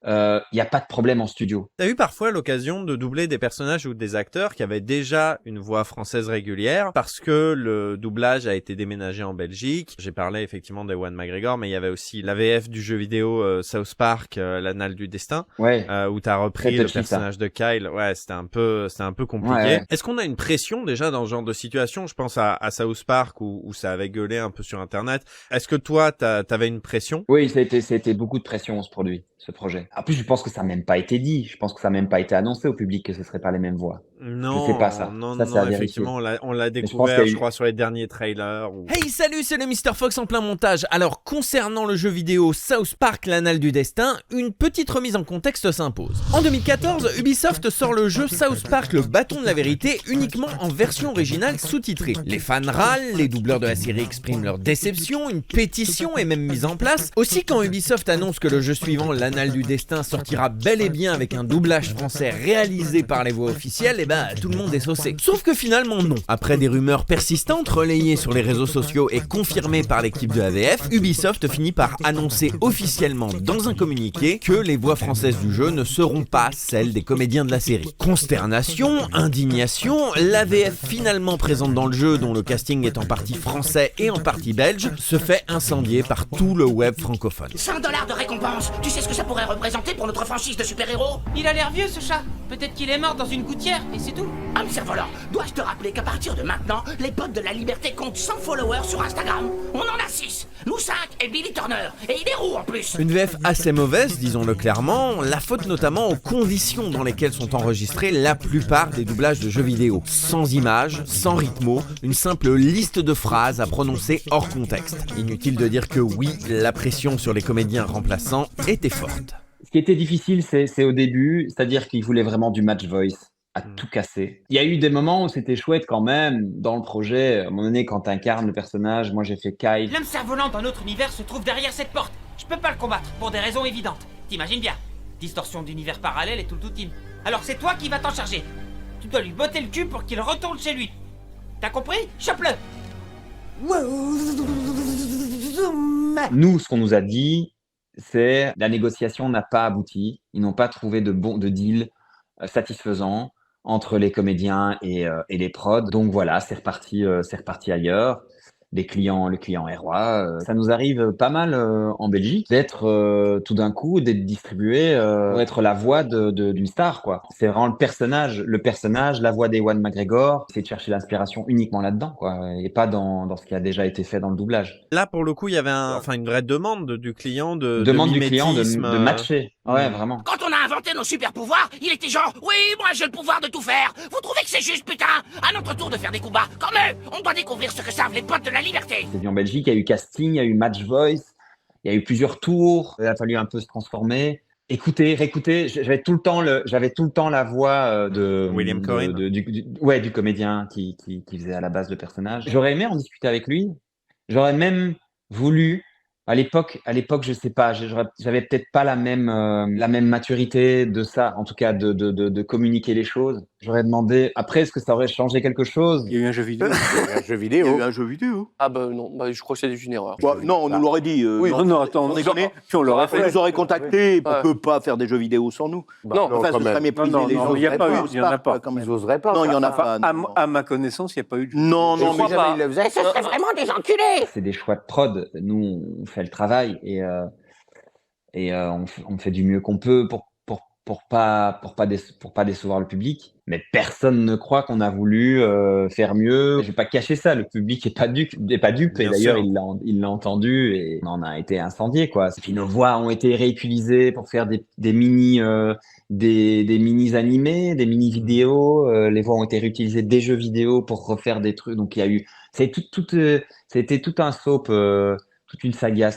il n'y a pas de problème en studio. T'as eu parfois l'occasion de doubler des personnages ou des acteurs qui avaient déjà une voix française régulière parce que le doublage a été déménagé en Belgique. J'ai parlé effectivement d'Ewan McGregor, mais il y avait aussi la VF du jeu vidéo South Park, l'Annale du Destin, où t'as repris le personnage de Kyle. Ouais, c'était un peu compliqué. Ouais. Est-ce qu'on a une pression déjà dans ce genre de situation? Je pense à South Park où ça avait gueulé un peu sur Internet. Est-ce que toi, t'avais une pression? Oui, ça a été beaucoup de pression ce projet. En plus, je pense que ça n'a même pas été dit. Je pense que ça n'a même pas été annoncé au public que ce ne seraient pas les mêmes voix. Non, je sais pas ça. Non, effectivement, on l'a découvert, je crois, sur les derniers trailers. Hey, salut, c'est le Mr. Fox en plein montage. Alors, concernant le jeu vidéo South Park, l'Annale du Destin, une petite remise en contexte s'impose. En 2014, Ubisoft sort le jeu South Park, le bâton de la vérité, uniquement en version originale sous-titrée. Les fans râlent, les doubleurs de la série expriment leur déception, une pétition est même mise en place. Aussi, quand Ubisoft annonce que le jeu suivant, l'Annale du Destin, sortira bel et bien avec un doublage français réalisé par les voix officielles, tout le monde est saucé. Sauf que finalement non. Après des rumeurs persistantes relayées sur les réseaux sociaux et confirmées par l'équipe de AVF, Ubisoft finit par annoncer officiellement dans un communiqué que les voix françaises du jeu ne seront pas celles des comédiens de la série. Consternation, indignation, l'AVF finalement présente dans le jeu, dont le casting est en partie français et en partie belge, se fait incendier par tout le web francophone. 100 $ de récompense, tu sais ce que ça pourrait représenter? représenter pour notre franchise de super-héros? Il a l'air vieux ce chat. Peut-être qu'il est mort dans une gouttière et c'est tout. Homme cerf-volant, dois-je te rappeler qu'à partir de maintenant, les potes de la Liberté comptent 100 followers sur Instagram? On en a 6, nous 5 et Billy Turner. Et il est roux en plus. Une VF assez mauvaise, disons-le clairement, la faute notamment aux conditions dans lesquelles sont enregistrés la plupart des doublages de jeux vidéo. Sans images, sans rythmo, une simple liste de phrases à prononcer hors contexte. Inutile de dire que oui, la pression sur les comédiens remplaçants était forte. Ce qui était difficile, c'est au début, c'est-à-dire qu'ils voulaient vraiment du match voice, à tout casser. Il y a eu des moments où c'était chouette quand même, dans le projet. À un moment donné, quand t'incarnes le personnage, moi j'ai fait Kyle. L'homme cerf-volant dans notre univers se trouve derrière cette porte. Je peux pas le combattre, pour des raisons évidentes. T'imagines bien. Distorsion d'univers parallèle et tout le tout-team. Alors c'est toi qui vas t'en charger. Tu dois lui botter le cul pour qu'il retourne chez lui. T'as compris? Chope-le! Nous, ce qu'on nous a dit, c'est la négociation n'a pas abouti. Ils n'ont pas trouvé de deal satisfaisant entre les comédiens et les prods. Donc voilà, c'est reparti ailleurs. Le client est roi. Ça nous arrive pas mal en Belgique d'être tout d'un coup d'être distribué, être la voix d'une star quoi. C'est vraiment le personnage, la voix d'Ewan McGregor. C'est de chercher l'inspiration uniquement là-dedans quoi, et pas dans ce qui a déjà été fait dans le doublage. Là pour le coup il y avait une vraie demande du client de matcher. Ouais vraiment. Quand on a inventé nos super pouvoirs, il était genre oui moi j'ai le pouvoir de tout faire. Vous trouvez que c'est juste putain? À notre tour de faire des combats. Quand même, on doit découvrir ce que savent les potes de la liberté. C'est vu en Belgique, il y a eu casting, il y a eu match voice, il y a eu plusieurs tours, il a fallu un peu se transformer. Écoutez, réécoutez, j'avais tout le temps la voix de William Cohen. Du comédien qui faisait à la base le personnage. J'aurais aimé en discuter avec lui. J'aurais même voulu. À l'époque, je sais pas, j'avais peut-être pas la même maturité de ça, en tout cas de communiquer les choses. J'aurais demandé. Après, est-ce que ça aurait changé quelque chose? Il y a eu un jeu vidéo. Il y a eu un jeu vidéo. Ah bah non, je crois que c'est une erreur. Non, on nous l'aurait dit. Oui, non, attends, puis on l'aurait fait. On nous aurait contacté. On peut pas faire des jeux vidéo sans nous. Non, enfin, ce serait mépriser les autres. Il y en a pas. Ils n'oseraient pas. Non, il y en a pas. À ma connaissance, il n'y a pas eu de jeu. Non, mais jamais ils le faisaient. Ce serait vraiment des enculés. C'est des choix de prod. Nous, on fait le travail et on fait du mieux qu'on peut pour pas décevoir le public. Mais personne ne croit qu'on a voulu faire mieux. Je vais pas cacher ça. Le public est pas dupe. Et d'ailleurs, il l'a entendu et on en a été incendié quoi. Et puis nos voix ont été réutilisées pour faire des mini animés, des mini vidéos. Les voix ont été réutilisées des jeux vidéo pour refaire des trucs. Donc il y a eu, c'était tout un soap, toute une saga.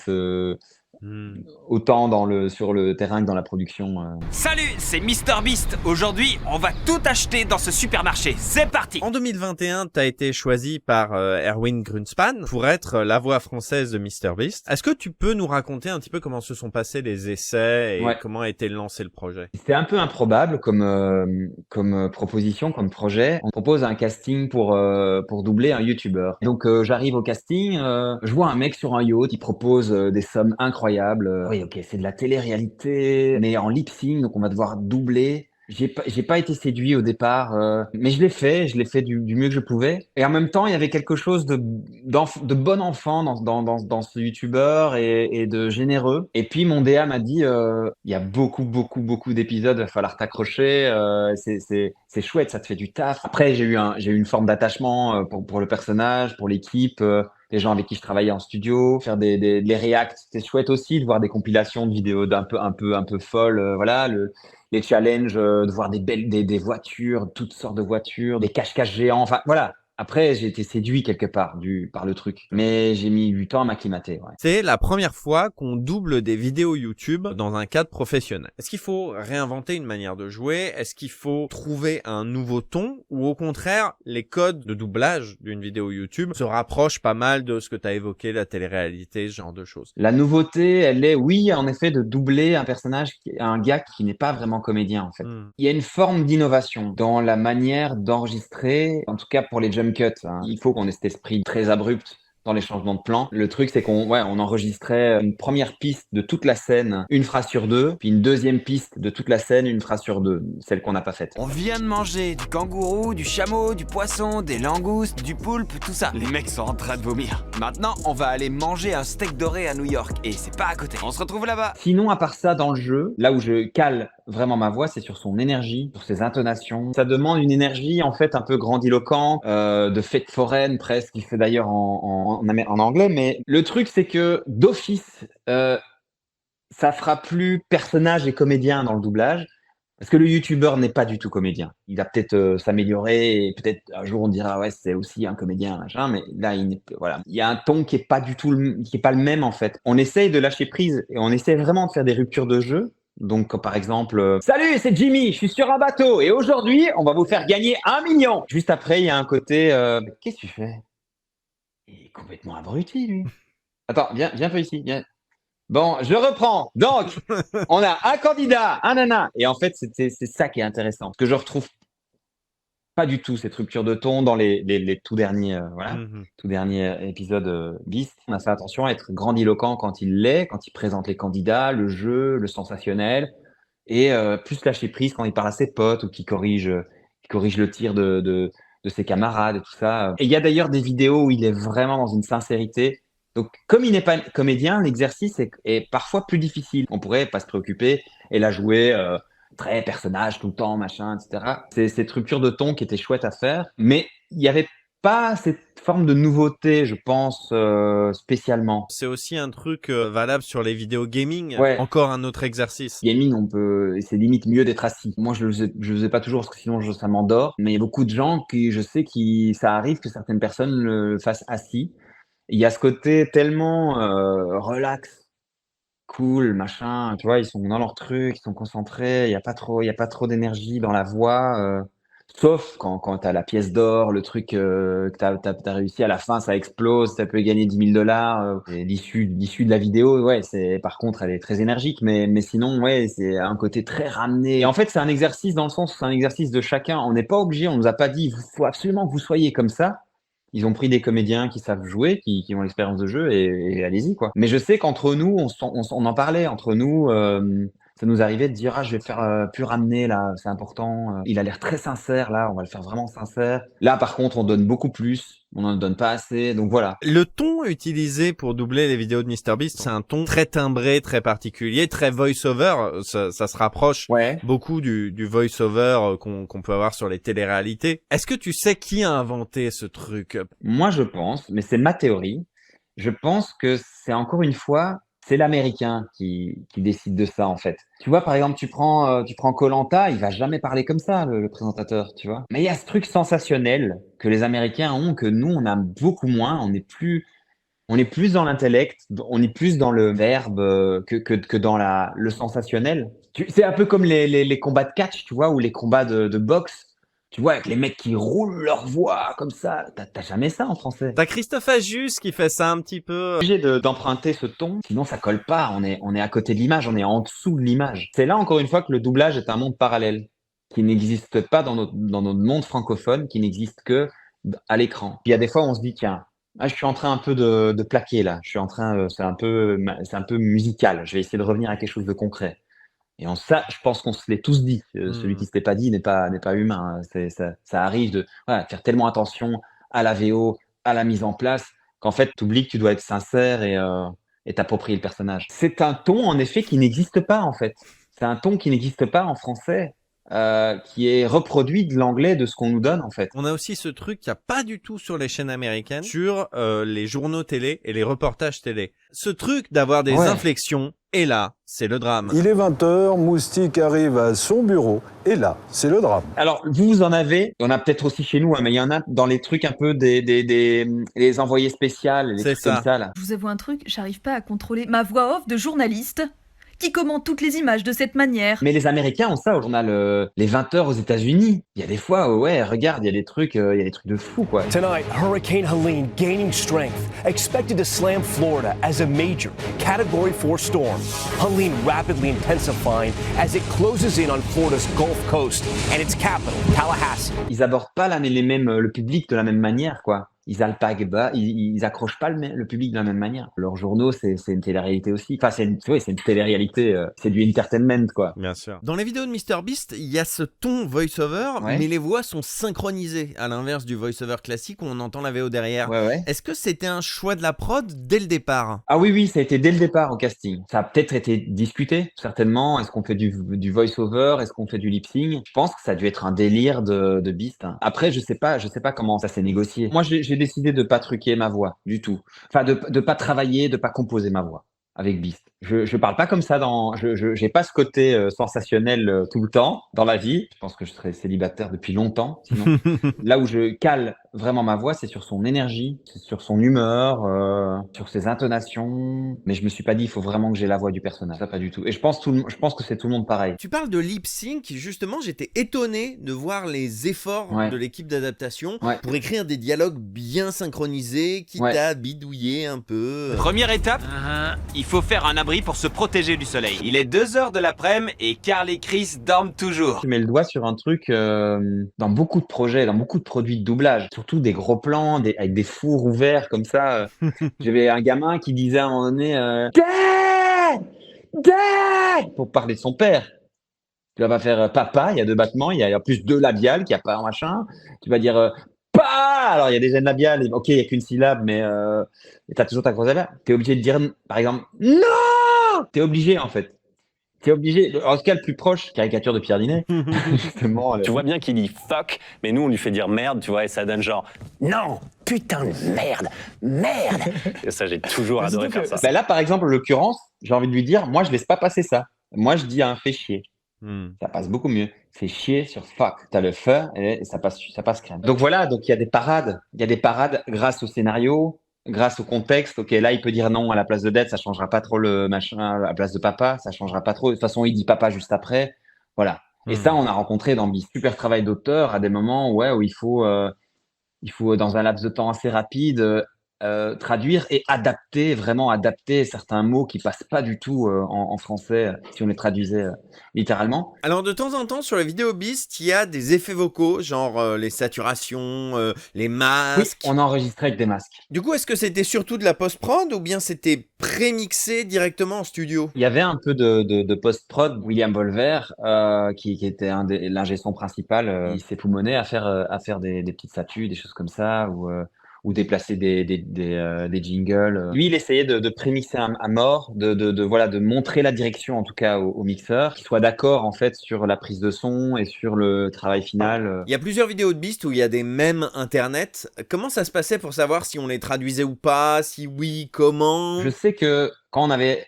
Autant sur le terrain que dans la production. Salut, c'est MrBeast. Aujourd'hui, on va tout acheter dans ce supermarché. C'est parti. En 2021, t'as été choisi par Erwin Grunspan pour être la voix française de MrBeast. Est-ce que tu peux nous raconter un petit peu comment se sont passés les essais et comment a été lancé le projet? C'était un peu improbable comme proposition, comme projet. On propose un casting pour doubler un YouTuber. Donc j'arrive au casting, je vois un mec sur un yacht, il propose des sommes incroyables. Oui, ok, c'est de la télé-réalité, mais en lip-sync, donc on va devoir doubler. J'ai pas été séduit au départ, mais je l'ai fait du mieux que je pouvais. Et en même temps, il y avait quelque chose de bon enfant dans ce youtubeur et de généreux. Et puis mon DA m'a dit, il y a beaucoup d'épisodes, il va falloir t'accrocher. C'est chouette, ça te fait du taf. Après, j'ai eu une forme d'attachement pour le personnage, pour l'équipe. Les gens avec qui je travaillais en studio, faire des reacts, c'était chouette aussi de voir des compilations de vidéos un peu folles, voilà, les challenges, de voir des voitures, toutes sortes de voitures, des cache-cache géants, enfin voilà. Après, j'ai été séduit quelque part par le truc, mais j'ai mis du temps à m'acclimater. Ouais. C'est la première fois qu'on double des vidéos YouTube dans un cadre professionnel. Est-ce qu'il faut réinventer une manière de jouer? Est-ce qu'il faut trouver un nouveau ton? Ou au contraire, les codes de doublage d'une vidéo YouTube se rapprochent pas mal de ce que tu as évoqué, la télé-réalité, ce genre de choses? La nouveauté, elle est, oui, en effet, de doubler un personnage, un gars qui n'est pas vraiment comédien, en fait. Il y a une forme d'innovation dans la manière d'enregistrer, en tout cas pour les jump cut. Hein. Il faut qu'on ait cet esprit très abrupt dans les changements de plan. Le truc, c'est qu'on enregistrait une première piste de toute la scène, une phrase sur 2, puis une deuxième piste de toute la scène, une phrase sur 2, celle qu'on n'a pas faite. On vient de manger du kangourou, du chameau, du poisson, des langoustes, du poulpe, tout ça. Les mecs sont en train de vomir. Maintenant, on va aller manger un steak doré à New York, et c'est pas à côté. On se retrouve là-bas. Sinon, à part ça, dans le jeu, là où je cale vraiment ma voix, c'est sur son énergie, sur ses intonations. Ça demande une énergie, en fait, un peu grandiloquente, de fête foraine presque, qui fait d'ailleurs en anglais, mais le truc, c'est que d'office, ça fera plus personnage et comédien dans le doublage, parce que le youtubeur n'est pas du tout comédien. Il va peut-être s'améliorer, et peut-être un jour on dira ouais, c'est aussi un comédien, machin, mais là, il y a un ton qui est pas du tout, qui est pas le même en fait. On essaye de lâcher prise et on essaie vraiment de faire des ruptures de jeu. Donc, par exemple, salut, c'est Jimmy, je suis sur un bateau et aujourd'hui, on va vous faire gagner 1 million. Juste après, il y a un côté, qu'est-ce que tu fais? Il est complètement abruti, lui. Attends, viens un peu ici, viens. Bon, je reprends. Donc, on a un candidat, un nana. Et en fait, c'est ça qui est intéressant. Parce que je retrouve pas du tout cette rupture de ton dans les tout derniers, tout derniers épisodes Beast. On a fait attention à être grandiloquent quand il présente les candidats, le jeu, le sensationnel, et plus lâcher prise quand il parle à ses potes ou qu'il corrige le tir de ses camarades et tout ça. Et il y a d'ailleurs des vidéos où il est vraiment dans une sincérité. Donc, comme il n'est pas comédien, l'exercice est parfois plus difficile. On pourrait pas se préoccuper et la jouer très personnage tout le temps, machin, etc. C'est cette rupture de ton qui était chouette à faire, mais il n'y avait pas cette forme de nouveauté, je pense, spécialement. C'est aussi un truc valable sur les vidéos gaming. Ouais. Encore un autre exercice. Gaming, c'est limite mieux d'être assis. Moi, je le faisais pas toujours parce que sinon ça m'endort. Mais il y a beaucoup de gens ça arrive que certaines personnes le fassent assis. Il y a ce côté tellement relax, cool, machin, tu vois, ils sont dans leur truc, ils sont concentrés, il y a pas trop d'énergie dans la voix, sauf quand t'as la pièce d'or, le truc que t'as réussi à la fin, ça explose, ça peut gagner $10 000, l'issue de la vidéo, ouais, par contre, elle est très énergique, mais sinon, ouais, c'est un côté très ramené. Et en fait, c'est un exercice dans le sens où c'est un exercice de chacun, on n'est pas obligé, on nous a pas dit, il faut absolument que vous soyez comme ça. Ils ont pris des comédiens qui savent jouer, qui ont l'expérience de jeu, et allez-y, quoi. Mais je sais qu'entre nous, on en parlait, entre nous, ça nous arrivait de dire, je vais faire plus ramener, là, c'est important. Il a l'air très sincère, là, on va le faire vraiment sincère. Là, par contre, on donne beaucoup plus, on n'en donne pas assez, donc voilà. Le ton utilisé pour doubler les vidéos de MrBeast, c'est un ton très timbré, très particulier, très voice-over. Ça se rapproche beaucoup du voice-over qu'on peut avoir sur les téléréalités. Est-ce que tu sais qui a inventé ce truc? Moi, je pense, mais c'est ma théorie, je pense que c'est encore une fois, c'est l'Américain qui décide de ça, en fait. Tu vois, par exemple, tu prends Koh-Lanta, il va jamais parler comme ça, le présentateur, tu vois. Mais il y a ce truc sensationnel que les Américains ont, que nous, on a beaucoup moins. On est plus dans l'intellect, on est plus dans le verbe que dans le sensationnel. C'est un peu comme les combats de catch, tu vois, ou les combats de boxe. Tu vois, avec les mecs qui roulent leur voix comme ça, t'as jamais ça en français. T'as Christophe Ajus qui fait ça un petit peu. Obligé d'emprunter ce ton, sinon ça colle pas, on est à côté de l'image, on est en dessous de l'image. C'est là encore une fois que le doublage est un monde parallèle, qui n'existe pas dans notre monde francophone, qui n'existe que à l'écran. Il y a des fois où on se dit, tiens, je suis en train un peu de plaquer là, c'est un peu musical, je vais essayer de revenir à quelque chose de concret. Et ça, je pense qu'on se l'est tous dit. Celui qui se l'est pas dit n'est pas humain. Ça arrive de faire tellement attention à la VO, à la mise en place, qu'en fait, tu oublies que tu dois être sincère et t'approprier le personnage. C'est un ton, en effet, qui n'existe pas, en fait. C'est un ton qui n'existe pas en français. Qui est reproduit de l'anglais de ce qu'on nous donne en fait. On a aussi ce truc qu'il n'y a pas du tout sur les chaînes américaines, sur les journaux télé et les reportages télé. Ce truc d'avoir des inflexions, et là, c'est le drame. Il est 20h, Moustique arrive à son bureau, et là, c'est le drame. Alors, vous en avez, on a peut-être aussi chez nous, mais il y en a dans les trucs un peu les envoyés spéciales, les trucs comme ça là. Je vous avoue un truc, j'arrive pas à contrôler ma voix off de journaliste qui commente toutes les images de cette manière. Mais les Américains ont ça au journal les 20h aux États-Unis. Il y a des fois, regarde, il y a des trucs de fou, quoi. Tonight, Hurricane Helene gaining strength, expected to slam Florida as a major Category 4 storm. Helene rapidly intensifying as it closes in on Florida's Gulf Coast and its capital, Tallahassee. Ils abordent pas le public de la même manière, quoi. ils alpaguent pas, ils accrochent pas le public de la même manière. Leurs journaux, c'est une télé-réalité aussi. Enfin, c'est une télé-réalité, c'est du entertainment, quoi. Bien sûr. Dans les vidéos de MrBeast, il y a ce ton voice-over, mais les voix sont synchronisées, à l'inverse du voice-over classique où on entend la VO derrière. Est-ce que c'était un choix de la prod dès le départ? Ah oui, ça a été dès le départ au casting. Ça a peut-être été discuté, certainement. Est-ce qu'on fait du voice-over? Est-ce qu'on fait du lip-sync? Je pense que ça a dû être un délire de Beast. Après, je sais pas comment ça s'est négocié. Moi, j'ai décidé de pas truquer ma voix du tout. Enfin, de pas travailler, de pas composer ma voix avec Beast. Je parle pas comme ça j'ai pas ce côté sensationnel tout le temps dans la vie. Je pense que je serais célibataire depuis longtemps, sinon. Là où je cale vraiment ma voix, c'est sur son énergie, c'est sur son humeur, sur ses intonations. Mais je me suis pas dit, il faut vraiment que j'ai la voix du personnage. Ça, pas du tout. Et je pense que c'est tout le monde pareil. Tu parles de lip sync, justement, j'étais étonné de voir les efforts de l'équipe d'adaptation pour écrire des dialogues bien synchronisés, quitte à bidouiller un peu. Première étape, il faut faire un abri pour se protéger du soleil. Il est 2h de l'après-midi et Carl et Chris dorment toujours. Tu mets le doigt sur un truc dans beaucoup de projets, dans beaucoup de produits de doublage, surtout des gros plans, avec des fours ouverts comme ça. J'avais un gamin qui disait à un moment donné Dad pour parler de son père. Tu vas pas faire papa, il y a 2 battements, il y a plus 2 labiales qu'il n'y a pas machin. Tu vas dire pa, alors il y a des gènes labiales, ok, il n'y a qu'une syllabe, mais tu as toujours ta grosse labiale. Tu es obligé de dire, par exemple, non. T'es obligé, en fait. T'es obligé. En tout cas, le plus proche, caricature de Pierre Ninet, justement. Tu vois bien qu'il dit fuck, mais nous, on lui fait dire merde, tu vois, et ça donne genre non, putain de merde. Et ça, j'ai toujours adoré faire ça. Bah là, par exemple, en l'occurrence, j'ai envie de lui dire, moi, je laisse pas passer ça. Moi, je dis un fais chier. Ça passe beaucoup mieux. Fais chier sur fuck. T'as le feu et ça passe crème. Donc voilà, donc il y a des parades. Il y a des parades grâce au scénario. Grâce au contexte, ok, là, il peut dire non à la place de Dead, ça changera pas trop le machin, à la place de papa, ça changera pas trop. De toute façon, il dit papa juste après. Voilà. Et ça, on a rencontré dans Beast. Super travail d'auteur à des moments où il faut, dans un laps de temps assez rapide, traduire et vraiment adapter certains mots qui passent pas du tout en français si on les traduisait littéralement. Alors de temps en temps sur la vidéo Beast, il y a des effets vocaux, genre les saturations, les masques. Oui, on enregistrait avec des masques. Du coup, est-ce que c'était surtout de la post-prod ou bien c'était pré-mixé directement en studio? Il y avait un peu de post-prod. William Volver, qui était l'ingé son principal, il s'est poumonné à faire des petites statues, des choses comme ça, ou déplacer des jingles. Lui, il essayait de prémixer à mort, de montrer la direction, en tout cas, au mixeur, qu'il soit d'accord, en fait, sur la prise de son et sur le travail final. Il y a plusieurs vidéos de Beast où il y a des mèmes internet. Comment ça se passait pour savoir si on les traduisait ou pas? Si oui, comment? Je sais que quand on avait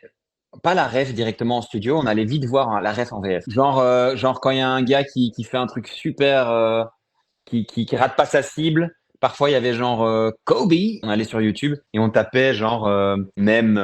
pas la ref directement en studio, on allait vite voir la ref en VF. Genre quand il y a un gars qui fait un truc super, qui rate pas sa cible. Parfois, il y avait genre Kobe. On allait sur YouTube et on tapait genre même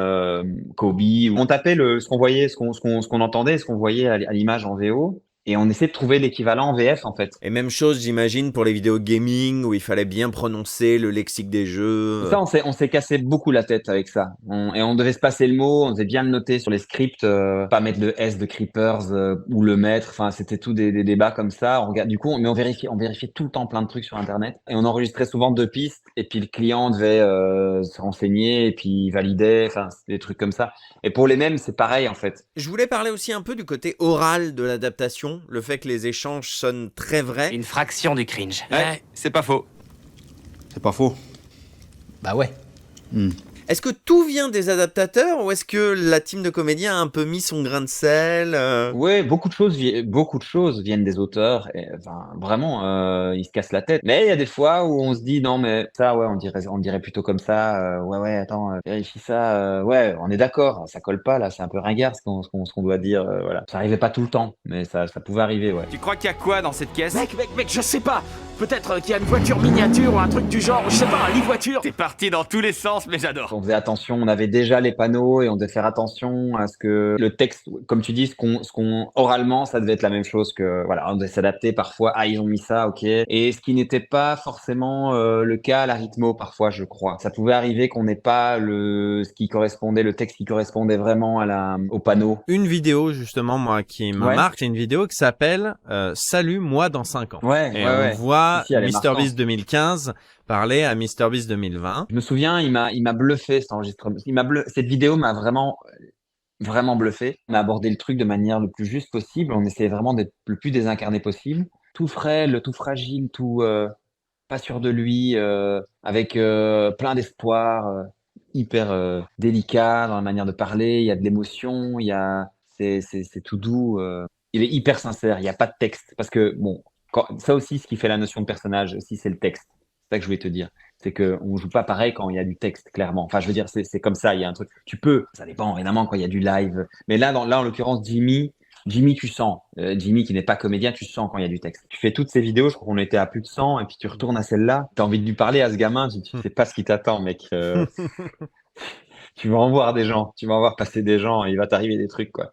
Kobe. On tapait ce qu'on voyait, ce qu'on entendait, ce qu'on voyait à l'image en VO. Et on essaie de trouver l'équivalent en VF, en fait. Et même chose, j'imagine, pour les vidéos de gaming, où il fallait bien prononcer le lexique des jeux. Ça, on s'est cassé beaucoup la tête avec ça. Et on devait se passer le mot, on devait bien le noter sur les scripts, pas mettre le S de Creepers ou le mettre. Enfin, c'était tout des débats comme ça. Du coup, mais on vérifiait tout le temps plein de trucs sur Internet. Et on enregistrait souvent 2 pistes. Et puis le client devait se renseigner et puis il validait. Enfin, des trucs comme ça. Et pour les mêmes, c'est pareil, en fait. Je voulais parler aussi un peu du côté oral de l'adaptation. Le fait que les échanges sonnent très vrais. Une fraction du cringe. Ouais, c'est pas faux. C'est pas faux. Bah ouais. Est-ce que tout vient des adaptateurs ou est-ce que la team de comédiens a un peu mis son grain de sel Ouais, beaucoup de choses viennent des auteurs. Et, enfin, vraiment, ils se cassent la tête. Mais il y a des fois où on se dit non, mais ça, ouais, on dirait plutôt comme ça. Ouais, attends, vérifie ça. Ouais, on est d'accord, ça colle pas là, c'est un peu ringard ce qu'on doit dire. Voilà, ça arrivait pas tout le temps, mais ça pouvait arriver, ouais. Tu crois qu'il y a quoi dans cette caisse? Mec, je sais pas. Peut-être qu'il y a une voiture miniature ou un truc du genre, je sais pas, un lit-voiture. T'es parti dans tous les sens, mais j'adore. On faisait attention, on avait déjà les panneaux et on devait faire attention à ce que le texte, comme tu dis, ce qu'on oralement, ça devait être la même chose que, voilà, on devait s'adapter parfois. Ah, ils ont mis ça, ok. Et ce qui n'était pas forcément le cas à la rythmo, parfois, je crois. Ça pouvait arriver qu'on n'ait pas le texte qui correspondait vraiment au panneau. Une vidéo, justement, moi, qui me marque, c'est une vidéo qui s'appelle Salut, moi dans 5 ans. Ouais, et on voit vois Si, elle est marquante. MrBeast 2015 parler à MrBeast 2020. Je me souviens, il m'a bluffé cet enregistrement. Cette vidéo m'a vraiment bluffé. On a abordé le truc de manière le plus juste possible. On essayait vraiment d'être le plus désincarné possible. Tout frêle, tout fragile, tout pas sûr de lui, avec plein d'espoir, hyper délicat dans la manière de parler. Il y a de l'émotion, c'est tout doux. Il est hyper sincère. Il n'y a pas de texte parce que bon, ça aussi, ce qui fait la notion de personnage aussi, c'est le texte. C'est ça que je voulais te dire. C'est qu'on joue pas pareil quand il y a du texte, clairement. Enfin, je veux dire, c'est comme ça. Il y a un truc. Ça dépend évidemment quand il y a du live. Mais là, en l'occurrence, Jimmy, tu sens. Jimmy qui n'est pas comédien, tu sens quand il y a du texte. Tu fais toutes ces vidéos, je crois qu'on était à plus de 100, et puis tu retournes à celle-là. T'as envie de lui parler à ce gamin, tu sais pas ce qui t'attend, mec. Tu vas en voir des gens, tu vas en voir passer des gens, et il va t'arriver des trucs, quoi.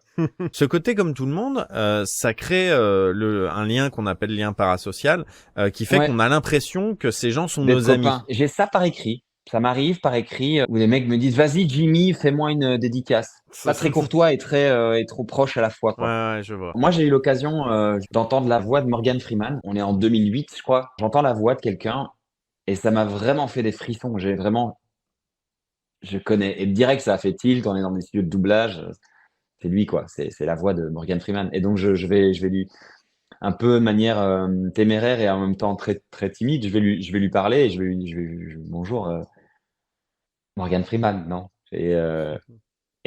Ce côté, comme tout le monde, ça crée un lien qu'on appelle lien parasocial, qui fait qu'on a l'impression que ces gens sont nos amis. J'ai ça par écrit. Ça m'arrive par écrit où les mecs me disent vas-y Jimmy, fais-moi une dédicace. Pas très courtois et trop proche à la fois, quoi. Ouais, je vois. Moi, j'ai eu l'occasion d'entendre la voix de Morgan Freeman. On est en 2008, je crois. J'entends la voix de quelqu'un et ça m'a vraiment fait des frissons. Je connais. Et direct, ça a fait tilt. On est dans des studios de doublage. C'est lui, quoi. C'est la voix de Morgan Freeman. Et donc, je vais lui, un peu de manière téméraire et en même temps très, très timide, je vais lui parler et je vais lui bonjour, Morgan Freeman, non?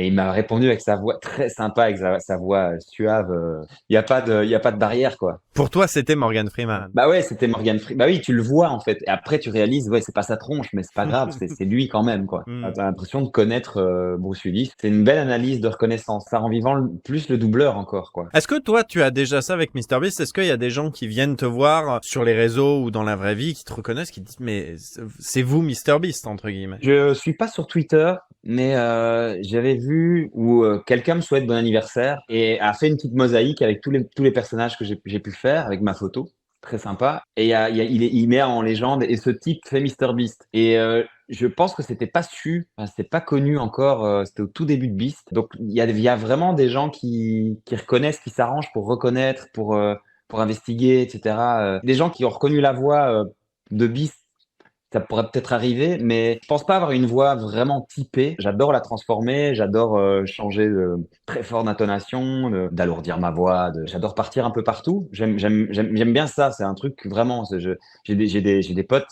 Et il m'a répondu avec sa voix très sympa, avec sa voix suave. Il y a pas de barrière, quoi. Pour toi, c'était Morgan Freeman. Bah ouais, c'était Morgan Freeman. Bah oui, tu le vois en fait. Et après, tu réalises, ouais, c'est pas sa tronche, mais c'est pas grave, c'est lui quand même, quoi. T'as l'impression de connaître Bruce Willis. C'est une belle analyse de reconnaissance. Ça rend vivant plus le doubleur encore, quoi. Est-ce que toi, tu as déjà ça avec MrBeast? Est-ce qu'il y a des gens qui viennent te voir sur les réseaux ou dans la vraie vie, qui te reconnaissent, qui te disent mais c'est vous MrBeast entre guillemets? Je suis pas sur Twitter, mais j'avais vu où quelqu'un me souhaite bon anniversaire et a fait une petite mosaïque avec tous les personnages que j'ai pu faire avec ma photo, très sympa. Et il met en légende et ce type fait MrBeast. Et je pense que c'était pas c'était pas connu encore. C'était au tout début de Beast. Donc il y a vraiment des gens qui reconnaissent, qui s'arrangent pour reconnaître, pour investiguer, etc. Des gens qui ont reconnu la voix de Beast. Ça pourrait peut-être arriver, mais je pense pas avoir une voix vraiment typée. J'adore la transformer, j'adore changer très fort d'intonation, d'alourdir ma voix. J'adore partir un peu partout. J'aime bien ça. C'est un truc vraiment. J'ai des potes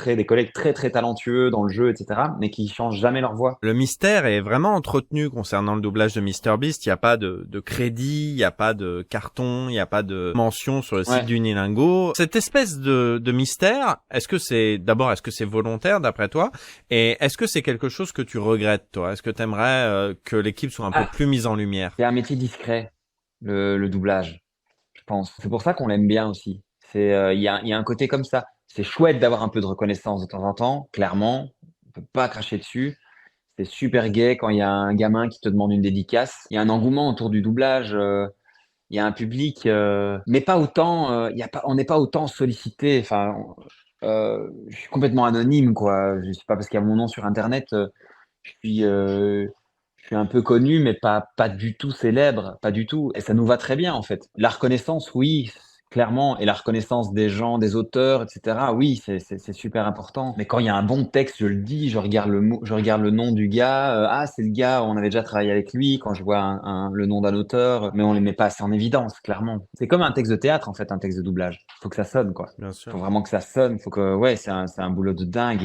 des collègues très talentueux dans le jeu, etc. Mais qui changent jamais leur voix. Le mystère est vraiment entretenu concernant le doublage de MrBeast. Il y a pas de crédit, il y a pas de carton, il y a pas de mention sur le site d'Unilingo. Cette espèce de mystère, est-ce que c'est volontaire d'après toi? Et est-ce que c'est quelque chose que tu regrettes, toi? Est-ce que t'aimerais que l'équipe soit un peu plus mise en lumière? C'est un métier discret, le doublage, je pense. C'est pour ça qu'on l'aime bien aussi. Il y a un côté comme ça. C'est chouette d'avoir un peu de reconnaissance de temps en temps, clairement. On peut pas cracher dessus. C'est super gai quand il y a un gamin qui te demande une dédicace. Il y a un engouement autour du doublage. Il y a un public, mais pas autant. On n'est pas autant sollicité. Enfin. Je suis complètement anonyme, quoi. Je sais pas parce qu'il y a mon nom sur Internet. Je suis un peu connu, mais pas du tout célèbre, pas du tout. Et ça nous va très bien, en fait. La reconnaissance, oui, clairement, et la reconnaissance des gens, des auteurs, etc. Oui, c'est super important. Mais quand il y a un bon texte, je le dis, je regarde le nom du gars. C'est le gars, on avait déjà travaillé avec lui. Quand je vois le nom d'un auteur, mais on les met pas assez en évidence, clairement. C'est comme un texte de théâtre, en fait, un texte de doublage. Faut que ça sonne, quoi. Bien sûr. Faut vraiment que ça sonne. Faut que, c'est un boulot de dingue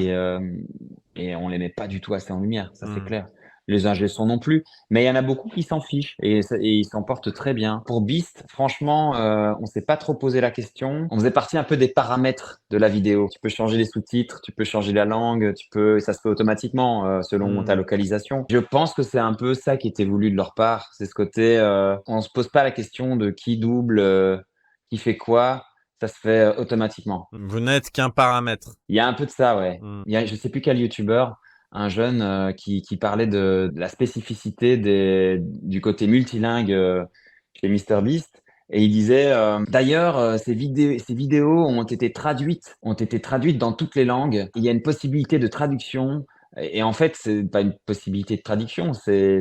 et on les met pas du tout assez en lumière. Ça, c'est clair. Les ingé son non plus, mais il y en a beaucoup qui s'en fichent et ils s'en portent très bien. Pour Beast, franchement, on s'est pas trop posé la question. On faisait partie un peu des paramètres de la vidéo. Tu peux changer les sous-titres, tu peux changer la langue, ça se fait automatiquement selon ta localisation. Je pense que c'est un peu ça qui était voulu de leur part. C'est ce côté, on se pose pas la question de qui double, qui fait quoi. Ça se fait automatiquement. Vous n'êtes qu'un paramètre. Il y a un peu de ça, ouais. Il y a, je sais plus quel youtubeur, un jeune qui parlait de la spécificité du côté multilingue chez MrBeast. Et il disait, d'ailleurs, ces vidéos ont été traduites dans toutes les langues. Il y a une possibilité de traduction Et en fait, c'est pas une possibilité de traduction, c'est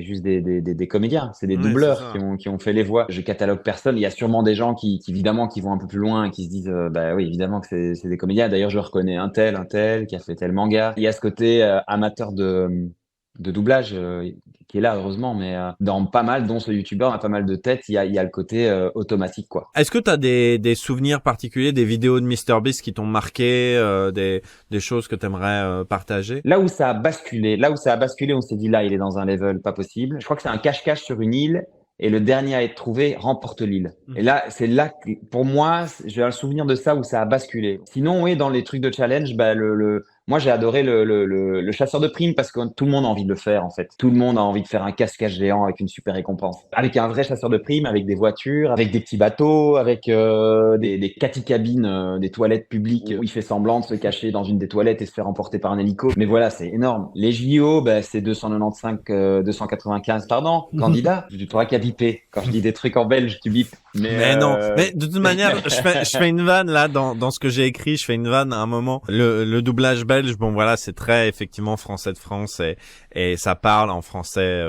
juste des comédiens, c'est des Oui, doubleurs c'est ça. qui ont fait les voix. Je catalogue personne. Il y a sûrement des gens qui évidemment, qui vont un peu plus loin et qui se disent, bah oui, évidemment que c'est des comédiens. D'ailleurs, je reconnais un tel qui a fait tel manga. Il y a ce côté amateur de doublage qui est là, heureusement, mais dans pas mal, dont ce youtubeur, a pas mal de têtes, il y a le côté automatique, quoi. Est-ce que t'as des souvenirs particuliers, des vidéos de MrBeast qui t'ont marqué, des choses que t'aimerais partager? Là où ça a basculé, on s'est dit là, il est dans un level pas possible. Je crois que c'est un cache-cache sur une île et le dernier à être trouvé remporte l'île. Et là, c'est là que, pour moi, j'ai un souvenir de ça où ça a basculé. Sinon, oui, dans les trucs de challenge, bah, moi, j'ai adoré le chasseur de primes parce que tout le monde a envie de le faire, en fait. Tout le monde a envie de faire un cache-cache géant avec une super récompense. Avec un vrai chasseur de primes, avec des voitures, avec des petits bateaux, avec des caticabines, des toilettes publiques où il fait semblant de se cacher dans une des toilettes et se faire emporter par un hélico. Mais voilà, c'est énorme. Les JO, bah, c'est 295 candidats. Tu pourras qu'à biper. Quand je dis des trucs en belge, tu bipes. Mais non, mais de toute manière, je fais une vanne là dans ce que j'ai écrit, je fais une vanne à un moment. Le doublage belge, bon voilà, c'est très effectivement français de France et ça parle en français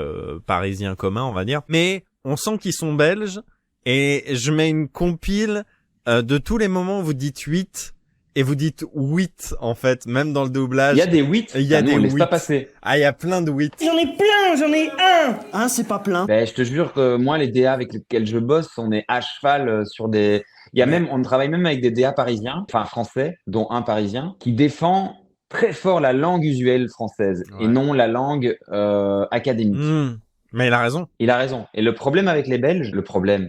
parisien commun, on va dire. Mais on sent qu'ils sont belges et je mets une compile de tous les moments où vous dites 8 et vous dites 8 en fait, même dans le doublage. Il y a des 8. Il y a des 8. Pas passer. Ah, il y a plein de 8. J'en ai plein, j'en ai un. Un, c'est pas plein. Ben, je te jure que moi, les DA avec lesquels je bosse, on est à cheval sur des... on travaille même avec des DA parisiens, enfin français, dont un parisien, qui défend très fort la langue usuelle française et non la langue académique. Mais il a raison. Il a raison. Et le problème avec les Belges,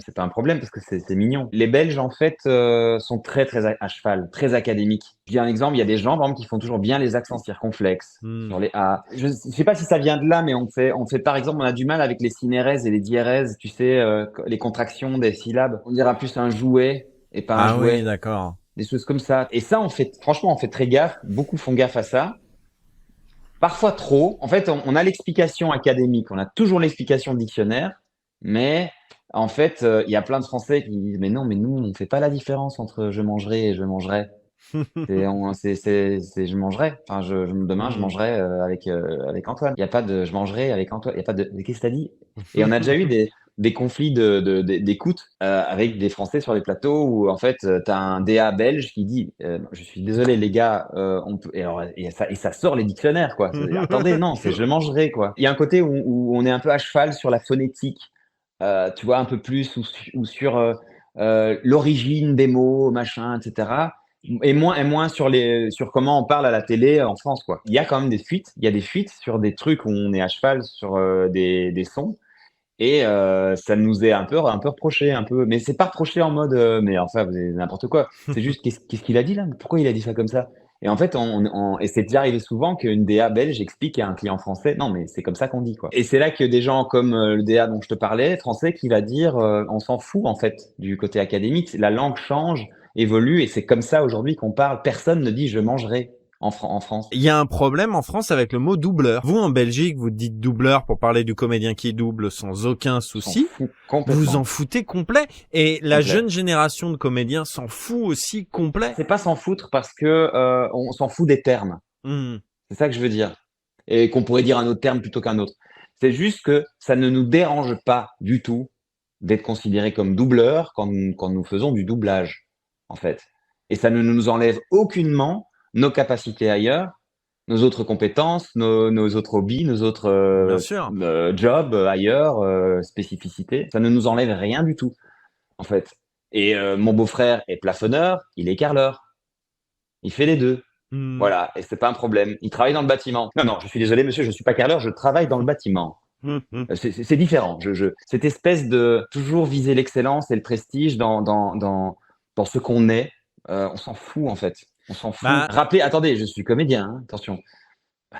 c'est pas un problème parce que c'est mignon. Les Belges, en fait, sont très à cheval, très académiques. Je dis un exemple, il y a des gens, par exemple, qui font toujours bien les accents circonflexes sur les A. Je sais pas si ça vient de là, mais on fait, par exemple, on a du mal avec les cinérèses et les diérèses, tu sais, les contractions des syllabes. On dira plus un jouet et pas un jouet. Ah oui, d'accord. Des choses comme ça. Et ça, franchement, on fait très gaffe. Beaucoup font gaffe à ça. Parfois trop. En fait, on a l'explication académique, on a toujours l'explication dictionnaire, mais en fait, il y a plein de Français qui disent mais non, mais nous, on fait pas la différence entre je mangerai et je mangerai. C'est je mangerai. Enfin, demain, je mangerai avec Antoine. Il y a pas de je mangerai avec Antoine. Il y a pas de qu'est-ce que t'as dit? Et on a déjà eu des conflits d'écoute avec des Français sur les plateaux où en fait t'as un DA belge qui dit je suis désolé les gars on peut et ça sort les dictionnaires quoi. Attendez non c'est je mangerai quoi. Il y a un côté où on est un peu à cheval sur la phonétique tu vois un peu plus ou sur l'origine des mots machin etc. Et moins sur comment on parle à la télé en France quoi. Il y a quand même des fuites. Il y a des fuites sur des trucs où on est à cheval sur des sons. Et ça nous est un peu reproché, mais c'est pas reproché en mode mais enfin vous avez n'importe quoi. C'est juste qu'est-ce qu'il a dit là? Pourquoi il a dit ça comme ça? Et en fait, et c'est déjà arrivé souvent qu'une DA belge explique à un client français non mais c'est comme ça qu'on dit quoi. Et c'est là que des gens comme le DA dont je te parlais, français, qui va dire on s'en fout en fait du côté académique. La langue change, évolue et c'est comme ça aujourd'hui qu'on parle. Personne ne dit je mangerai. En France. Il y a un problème en France avec le mot doubleur. Vous, en Belgique, vous dites doubleur pour parler du comédien qui double sans aucun souci. Vous en foutez complet. Et la jeune génération de comédiens s'en fout aussi complet. C'est pas s'en foutre parce que on s'en fout des termes. C'est ça que je veux dire. Et qu'on pourrait dire un autre terme plutôt qu'un autre. C'est juste que ça ne nous dérange pas du tout d'être considérés comme doubleurs quand nous faisons du doublage, en fait. Et ça ne nous enlève aucunement nos capacités ailleurs, nos autres compétences, nos autres hobbies, nos autres jobs ailleurs, spécificités. Ça ne nous enlève rien du tout, en fait. Et mon beau-frère est plafonneur, il est carreleur. Il fait les deux. Voilà, et c'est pas un problème. Il travaille dans le bâtiment. Non, je suis désolé, monsieur, je suis pas carreleur, je travaille dans le bâtiment. C'est différent. Cette espèce de toujours viser l'excellence et le prestige dans ce qu'on est, on s'en fout, en fait. On s'en fout. Rappelez, attendez, je suis comédien, hein, attention.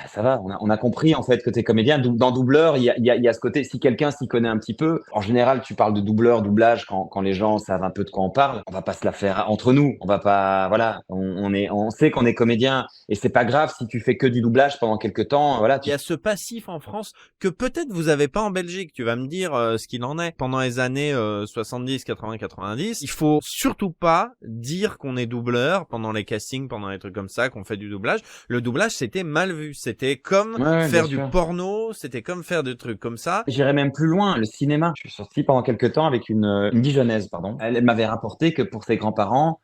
Ça va, on a compris en fait que t'es comédien. Dans doubleur, il y a ce côté, si quelqu'un s'y connaît un petit peu, en général, tu parles de doublage quand les gens savent un peu de quoi on parle. On va pas se la faire entre nous. On va pas, voilà, on sait qu'on est comédien et c'est pas grave si tu fais que du doublage pendant quelques temps. Voilà. Il y a ce passif en France que peut-être vous avez pas en Belgique. Tu vas me dire ce qu'il en est. Pendant les années 70, 80, 90, il faut surtout pas dire qu'on est doubleur pendant les castings, pendant les trucs comme ça, qu'on fait du doublage. Le doublage, c'était mal vu. C'était comme Ouais, faire bien du sûr. porno, c'était comme faire des trucs comme ça. J'irais même plus loin, le cinéma. Je suis sorti pendant quelques temps avec une Dijonnaise, pardon. Elle m'avait rapporté que pour ses grands-parents,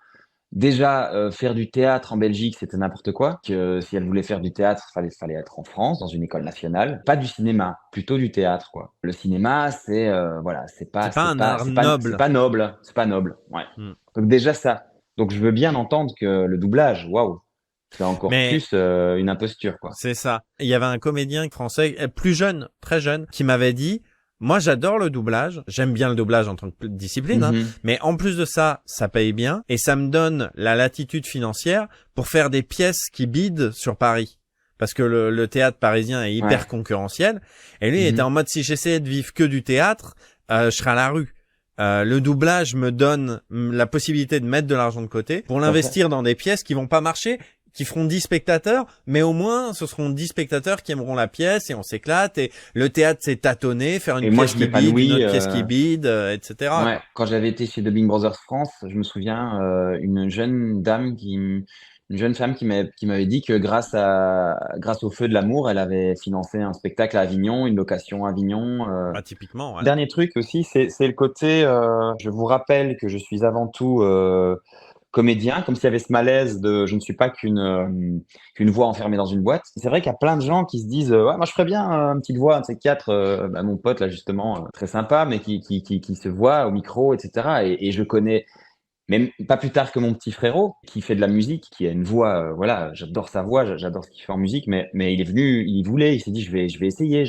déjà, faire du théâtre en Belgique, c'était n'importe quoi. Que si elle voulait faire du théâtre, fallait être en France, dans une école nationale. Pas du cinéma, plutôt du théâtre, quoi. Le cinéma, voilà, c'est pas un art noble. C'est pas noble. C'est pas noble, ouais. Hmm. Donc déjà ça. Donc je veux bien entendre que le doublage, waouh, c'est encore Mais- plus une imposture, quoi. C'est ça. Il y avait un comédien français, plus jeune, très jeune, qui m'avait dit, moi j'adore le doublage, j'aime bien le doublage en tant que discipline, hein, mais en plus de ça, ça paye bien et ça me donne la latitude financière pour faire des pièces qui bident sur Paris. Parce que le théâtre parisien est hyper Ouais. concurrentiel. Et lui, il était en mode, si j'essayais de vivre que du théâtre, je serais à la rue. Le doublage me donne la possibilité de mettre de l'argent de côté pour l'investir dans des pièces qui vont pas marcher, qui feront 10 spectateurs, mais au moins ce seront 10 spectateurs qui aimeront la pièce et on s'éclate. Et le théâtre, c'est tâtonner, faire une Et moi, pièce je qui bide, m'épanouis, une autre pièce qui bide, etc. Ouais, quand j'avais été chez Dubbing Brothers France, je me souviens, une jeune femme qui m'avait dit que grâce au Feu de l'amour, elle avait financé un spectacle à Avignon, une location à Avignon. Ah, typiquement, ouais. Dernier truc aussi, c'est le côté, je vous rappelle que je suis avant tout comédien, comme s'il y avait ce malaise de je ne suis pas qu'une voix enfermée dans une boîte. C'est vrai qu'il y a plein de gens qui se disent ouais, moi je ferais bien une petite voix, un de ces quatre, mon pote là justement, très sympa, mais qui se voit au micro, etc. Et je connais même pas plus tard que mon petit frérot qui fait de la musique, qui a une voix, voilà, j'adore sa voix, j'adore ce qu'il fait en musique, mais il est venu, il s'est dit je vais essayer,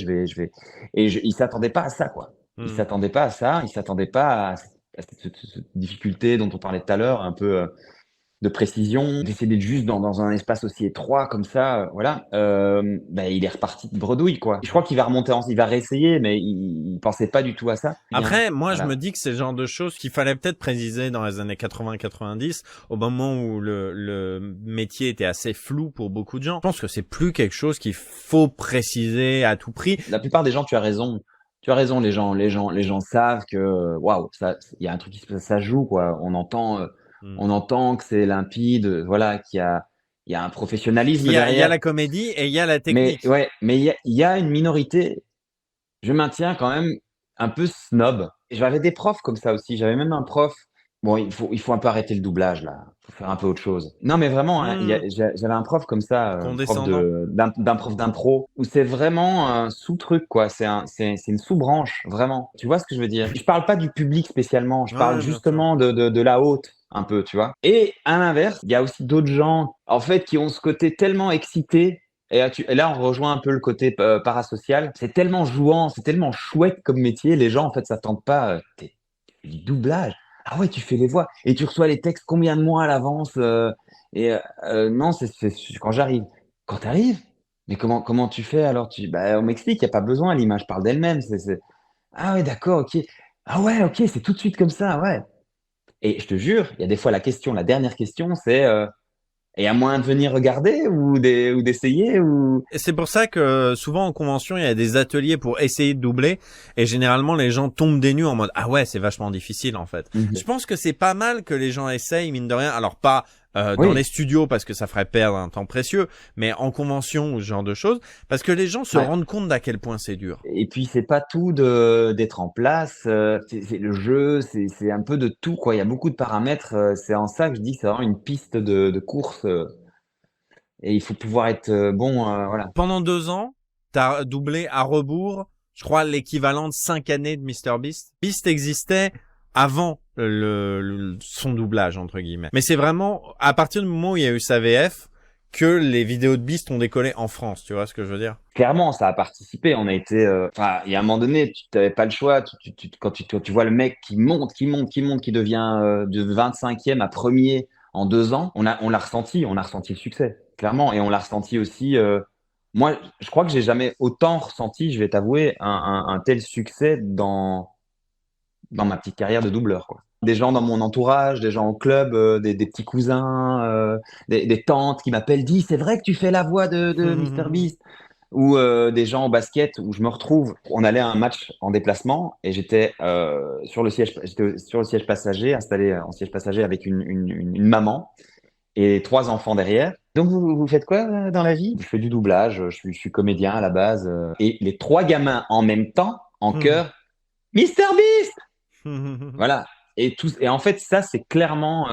il s'attendait pas à ça, quoi. Il s'attendait pas à ça, il s'attendait pas à cette difficulté dont on parlait tout à l'heure, un peu de précision, d'essayer d'être juste dans un espace aussi étroit comme ça, voilà. Il est reparti de bredouille, quoi. Je crois qu'il va remonter, il va réessayer, mais il pensait pas du tout à ça. Après, moi, Voilà. je me dis que c'est le genre de choses qu'il fallait peut-être préciser dans les années 80-90, au moment où le métier était assez flou pour beaucoup de gens. Je pense que c'est plus quelque chose qu'il faut préciser à tout prix. La plupart des gens, tu as raison. Tu as raison, les gens savent que, waouh, il y a un truc ça joue, quoi. On entend que c'est limpide, voilà, qu'il y a un professionnalisme derrière. Il y a la comédie et il y a la technique. Mais il y a une minorité, je maintiens quand même, un peu snob. J'avais des profs comme ça aussi. J'avais même un prof. Bon, il faut un peu arrêter le doublage, là. Faut faire un peu autre chose. Non, mais vraiment, hein, j'avais un prof comme ça, d'un prof d'impro, où c'est vraiment un sous-truc, quoi. C'est une sous-branche, vraiment. Tu vois ce que je veux dire? Je parle pas du public spécialement. Je parle justement de la haute, un peu, tu vois. Et à l'inverse, il y a aussi d'autres gens, en fait, qui ont ce côté tellement excité. Et là, on rejoint un peu le côté parasocial. C'est tellement jouant, c'est tellement chouette comme métier. Les gens, en fait, s'attendent pas. Tu fais du doublage. Ah ouais, tu fais les voix. Et tu reçois les textes combien de mois à l'avance non, c'est quand j'arrive. Quand t'arrives, mais comment tu fais alors? On m'explique, il n'y a pas besoin, l'image parle d'elle-même. Ah ouais, d'accord, ok. Ah ouais, ok, c'est tout de suite comme ça, ouais. Et je te jure, il y a des fois la dernière question, c'est et à moins de venir regarder ou d'essayer ou. Et c'est pour ça que souvent en convention, il y a des ateliers pour essayer de doubler et généralement les gens tombent des nues en mode ah ouais, c'est vachement difficile en fait. Je pense que c'est pas mal que les gens essayent mine de rien. Alors pas dans les studios parce que ça ferait perdre un temps précieux, mais en convention ou ce genre de choses parce que les gens se rendent compte d'à quel point c'est dur. Et puis c'est pas tout d'être en place, c'est le jeu, c'est un peu de tout, quoi. Il y a beaucoup de paramètres, c'est en ça que je dis que c'est vraiment une piste de course et il faut pouvoir être bon, voilà. Pendant 2 ans, t'as doublé à rebours, je crois l'équivalent de 5 années de MrBeast. Beast existait avant son doublage entre guillemets. Mais c'est vraiment à partir du moment où il y a eu sa VF que les vidéos de Beast ont décollé en France, tu vois ce que je veux dire? Clairement, ça a participé. On a été, il y a un moment donné, tu n'avais pas le choix. Quand tu vois le mec qui monte, qui devient de 25e à premier en 2 ans, on l'a ressenti le succès, clairement, et on l'a ressenti aussi. Moi, je crois que j'ai jamais autant ressenti, je vais t'avouer, un tel succès dans ma petite carrière de doubleur, quoi. Des gens dans mon entourage, des gens au club, des petits cousins, des tantes qui m'appellent, dis, c'est vrai que tu fais la voix de MrBeast, ou des gens au basket où je me retrouve. On allait à un match en déplacement et j'étais sur le siège passager, installé en siège passager avec une maman et 3 enfants derrière. Donc vous faites quoi dans la vie? Je fais du doublage, je suis comédien à la base. Et les 3 gamins en même temps, en chœur, Mister Beast. Voilà. Et en fait, ça, c'est clairement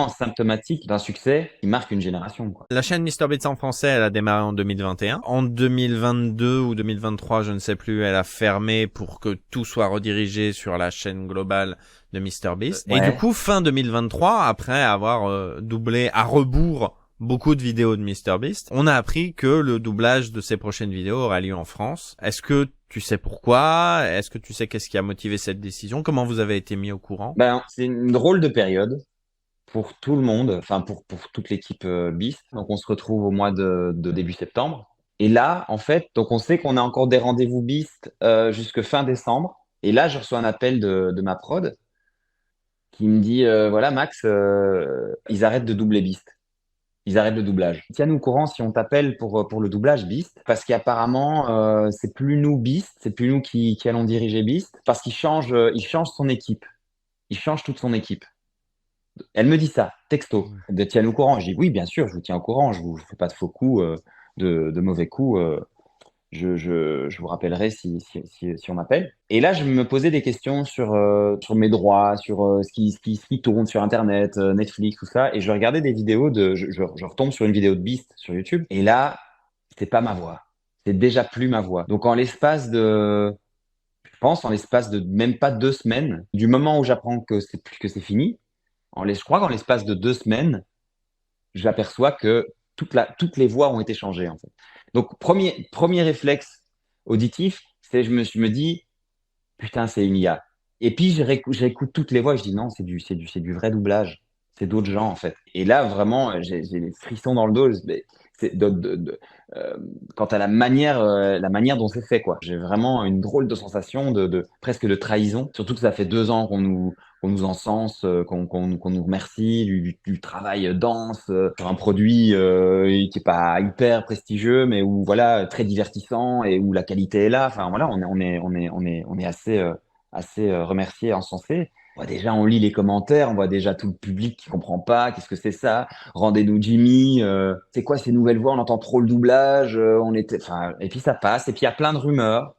symptomatique d'un succès qui marque une génération, quoi. La chaîne MrBeast en français, elle a démarré en 2021. En 2022 ou 2023, je ne sais plus, elle a fermé pour que tout soit redirigé sur la chaîne globale de MrBeast. Ouais. Et du coup, fin 2023, après avoir doublé à rebours beaucoup de vidéos de MrBeast, on a appris que le doublage de ses prochaines vidéos aura lieu en France. Est-ce que tu sais pourquoi? Est-ce que tu sais qu'est-ce qui a motivé cette décision? Comment vous avez été mis au courant? C'est une drôle de période pour tout le monde, enfin pour toute l'équipe Beast. Donc on se retrouve au mois de début septembre. Et là, en fait, donc on sait qu'on a encore des rendez-vous Beast jusque fin décembre. Et là, je reçois un appel de ma prod qui me dit voilà Max, ils arrêtent de doubler Beast. Ils arrêtent le doublage. Tiens-nous au courant si on t'appelle pour le doublage Beast, parce qu'apparemment c'est plus nous Beast, c'est plus nous qui allons diriger Beast, parce qu'il change son équipe. Il change toute son équipe. Elle me dit ça, texto. Tiens-nous au courant. Je dis oui, bien sûr, je vous tiens au courant. Je vous fais pas de faux coups, de mauvais coups. Je vous rappellerai si on m'appelle. Et là, je me posais des questions sur mes droits, sur ce qui tourne sur Internet, Netflix, tout ça. Et je regardais des vidéos je retombe sur une vidéo de Beast sur YouTube. Et là, c'est pas ma voix. C'est déjà plus ma voix. Donc, en l'espace de même pas 2 semaines, du moment où j'apprends que c'est fini, je crois qu'en l'espace de 2 semaines, j'aperçois que toutes les voix ont été changées, en fait. Donc, premier réflexe auditif, c'est je me dis, putain, c'est une IA. Et puis, j'écoute toutes les voix et je dis, non, c'est du vrai doublage. C'est d'autres gens, en fait. Et là, vraiment, j'ai des frissons dans le dos. Quant à la manière dont c'est fait, quoi. J'ai vraiment une drôle de sensation presque de trahison. Surtout que ça fait 2 ans qu'on nous encense, qu'on nous remercie du travail dense sur un produit qui est pas hyper prestigieux, mais où voilà très divertissant et où la qualité est là. Enfin voilà, on est assez remercié, encensé. Déjà, on lit les commentaires, on voit déjà tout le public qui comprend pas. Qu'est-ce que c'est ça? Rendez-nous Jimmy. C'est quoi ces nouvelles voix? On entend trop le doublage. Et puis ça passe. Et puis il y a plein de rumeurs.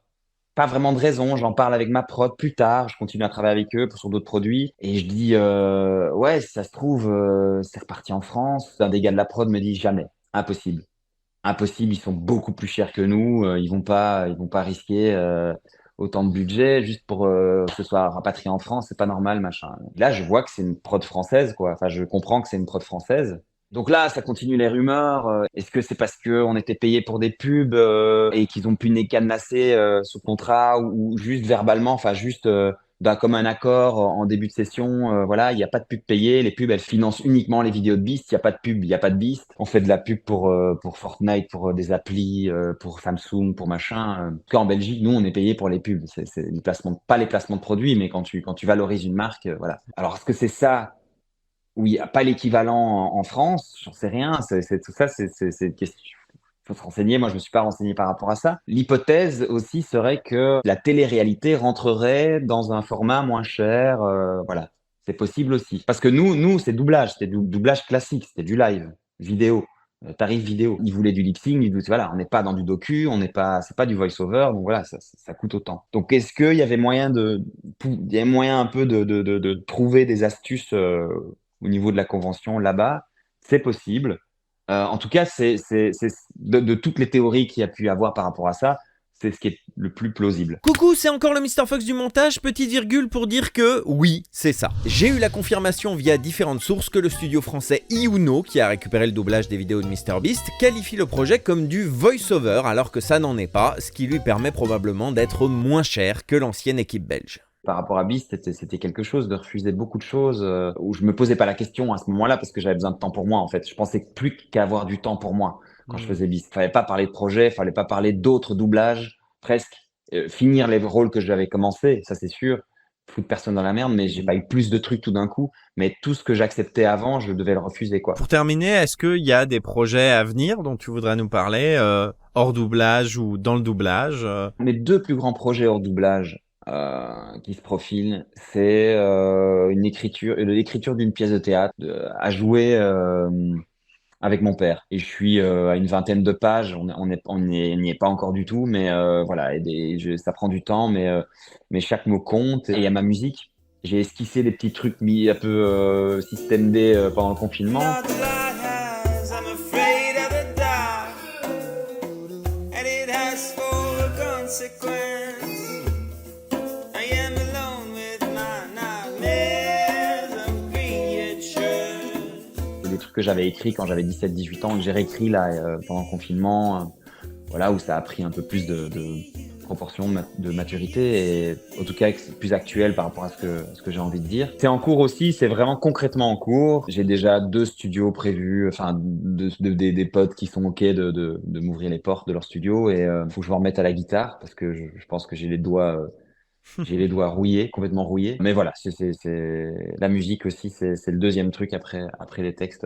Pas vraiment de raison. J'en parle avec ma prod plus tard. Je continue à travailler avec eux sur d'autres produits. Et je dis, ouais, si ça se trouve, c'est reparti en France. Un des gars de la prod me dit jamais. Impossible. Impossible. Ils sont beaucoup plus chers que nous. Ils vont pas risquer autant de budget juste pour que ce soit rapatrié en France, c'est pas normal, machin. Là, je vois que c'est une prod française, quoi. Enfin, je comprends que c'est une prod française. Donc là, ça continue les rumeurs. Est-ce que c'est parce qu'on était payé pour des pubs et qu'ils ont pu cadenasser sous contrat ou juste verbalement, enfin juste comme un accord en début de session, voilà, il n'y a pas de pub payée, les pubs elles financent uniquement les vidéos de Beast, il n'y a pas de pub, il n'y a pas de Beast. On fait de la pub pour Fortnite, pour des applis, pour Samsung, pour machin. En Belgique, nous on est payé pour les pubs, c'est les placements, pas les placements de produits, mais quand tu valorises une marque, voilà. Alors est-ce que c'est ça? Où il n'y a pas l'équivalent en France, j'en sais rien, tout ça, c'est une question. Il faut se renseigner, moi je me suis pas renseigné par rapport à ça. L'hypothèse aussi serait que la télé-réalité rentrerait dans un format moins cher, voilà, c'est possible aussi. Parce que nous c'est doublage, c'était du doublage classique, c'était du live, vidéo, tarif vidéo. Ils voulaient du lip-sync, voilà, on n'est pas dans du docu, c'est pas du voice-over, donc voilà, ça coûte autant. Donc est-ce qu'il y avait moyen un peu de trouver des astuces au niveau de la convention là-bas? C'est possible. En tout cas, c'est de toutes les théories qu'il y a pu avoir par rapport à ça, c'est ce qui est le plus plausible. Coucou, c'est encore le Mr Fox du montage, petite virgule pour dire que oui, c'est ça. J'ai eu la confirmation via différentes sources que le studio français Iuno, qui a récupéré le doublage des vidéos de MrBeast, qualifie le projet comme du voice-over, alors que ça n'en est pas, ce qui lui permet probablement d'être moins cher que l'ancienne équipe belge. Par rapport à Beast, c'était quelque chose de refuser beaucoup de choses où je me posais pas la question à ce moment-là parce que j'avais besoin de temps pour moi en fait. Je pensais plus qu'à avoir du temps pour moi quand je faisais Beast. Fallait pas parler de projet, fallait pas parler d'autres doublages, presque finir les rôles que j'avais commencé, ça c'est sûr. Foutre personne dans la merde, mais j'ai pas eu plus de trucs tout d'un coup. Mais tout ce que j'acceptais avant, je devais le refuser, quoi. Pour terminer, est-ce qu'il y a des projets à venir dont tu voudrais nous parler, hors doublage ou dans le doublage? Mes 2 plus grands projets hors doublage qui se profilent, c'est l'écriture d'une pièce de théâtre à jouer avec mon père. Et je suis à une vingtaine de pages. On n'y est pas encore du tout, mais voilà. Ça prend du temps, mais chaque mot compte. Et il y a ma musique. J'ai esquissé des petits trucs mis un peu système D pendant le confinement. Des trucs que j'avais écrits quand j'avais 17-18 ans, que j'ai réécrit là pendant le confinement, voilà, où ça a pris un peu plus de proportion de maturité et en tout cas plus actuel par rapport à ce que j'ai envie de dire. C'est en cours aussi, c'est vraiment concrètement en cours. J'ai déjà 2 studios prévus, enfin des potes qui sont ok de m'ouvrir les portes de leur studio et faut que je me remette à la guitare parce que je pense que j'ai les doigts rouillés, complètement rouillés. Mais voilà, c'est la musique aussi, c'est le deuxième truc après le texte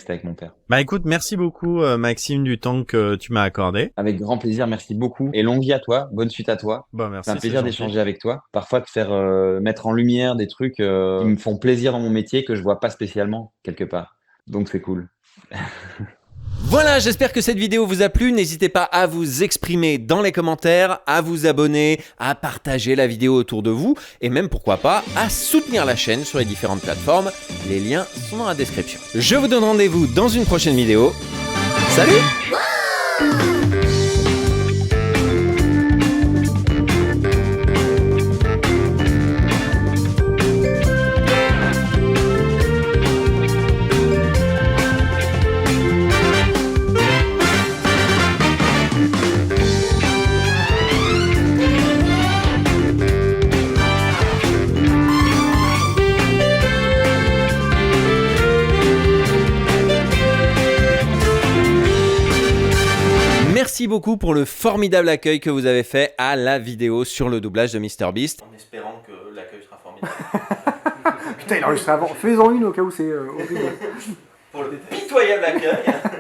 avec mon père. Bah écoute, merci beaucoup Maxime du temps que tu m'as accordé. Avec grand plaisir, merci beaucoup. Et longue vie à toi, bonne suite à toi. Bon, merci. C'est un plaisir d'échanger avec toi. Parfois de faire mettre en lumière des trucs qui me font plaisir dans mon métier que je vois pas spécialement quelque part. Donc c'est cool. Voilà, j'espère que cette vidéo vous a plu. N'hésitez pas à vous exprimer dans les commentaires, à vous abonner, à partager la vidéo autour de vous et même pourquoi pas à soutenir la chaîne sur les différentes plateformes. Les liens sont dans la description. Je vous donne rendez-vous dans une prochaine vidéo. Salut! Merci beaucoup pour le formidable accueil que vous avez fait à la vidéo sur le doublage de MrBeast. En espérant que l'accueil sera formidable. Putain, il a enregistré avant. Fais-en une au cas où c'est horrible. Pour le pitoyable accueil.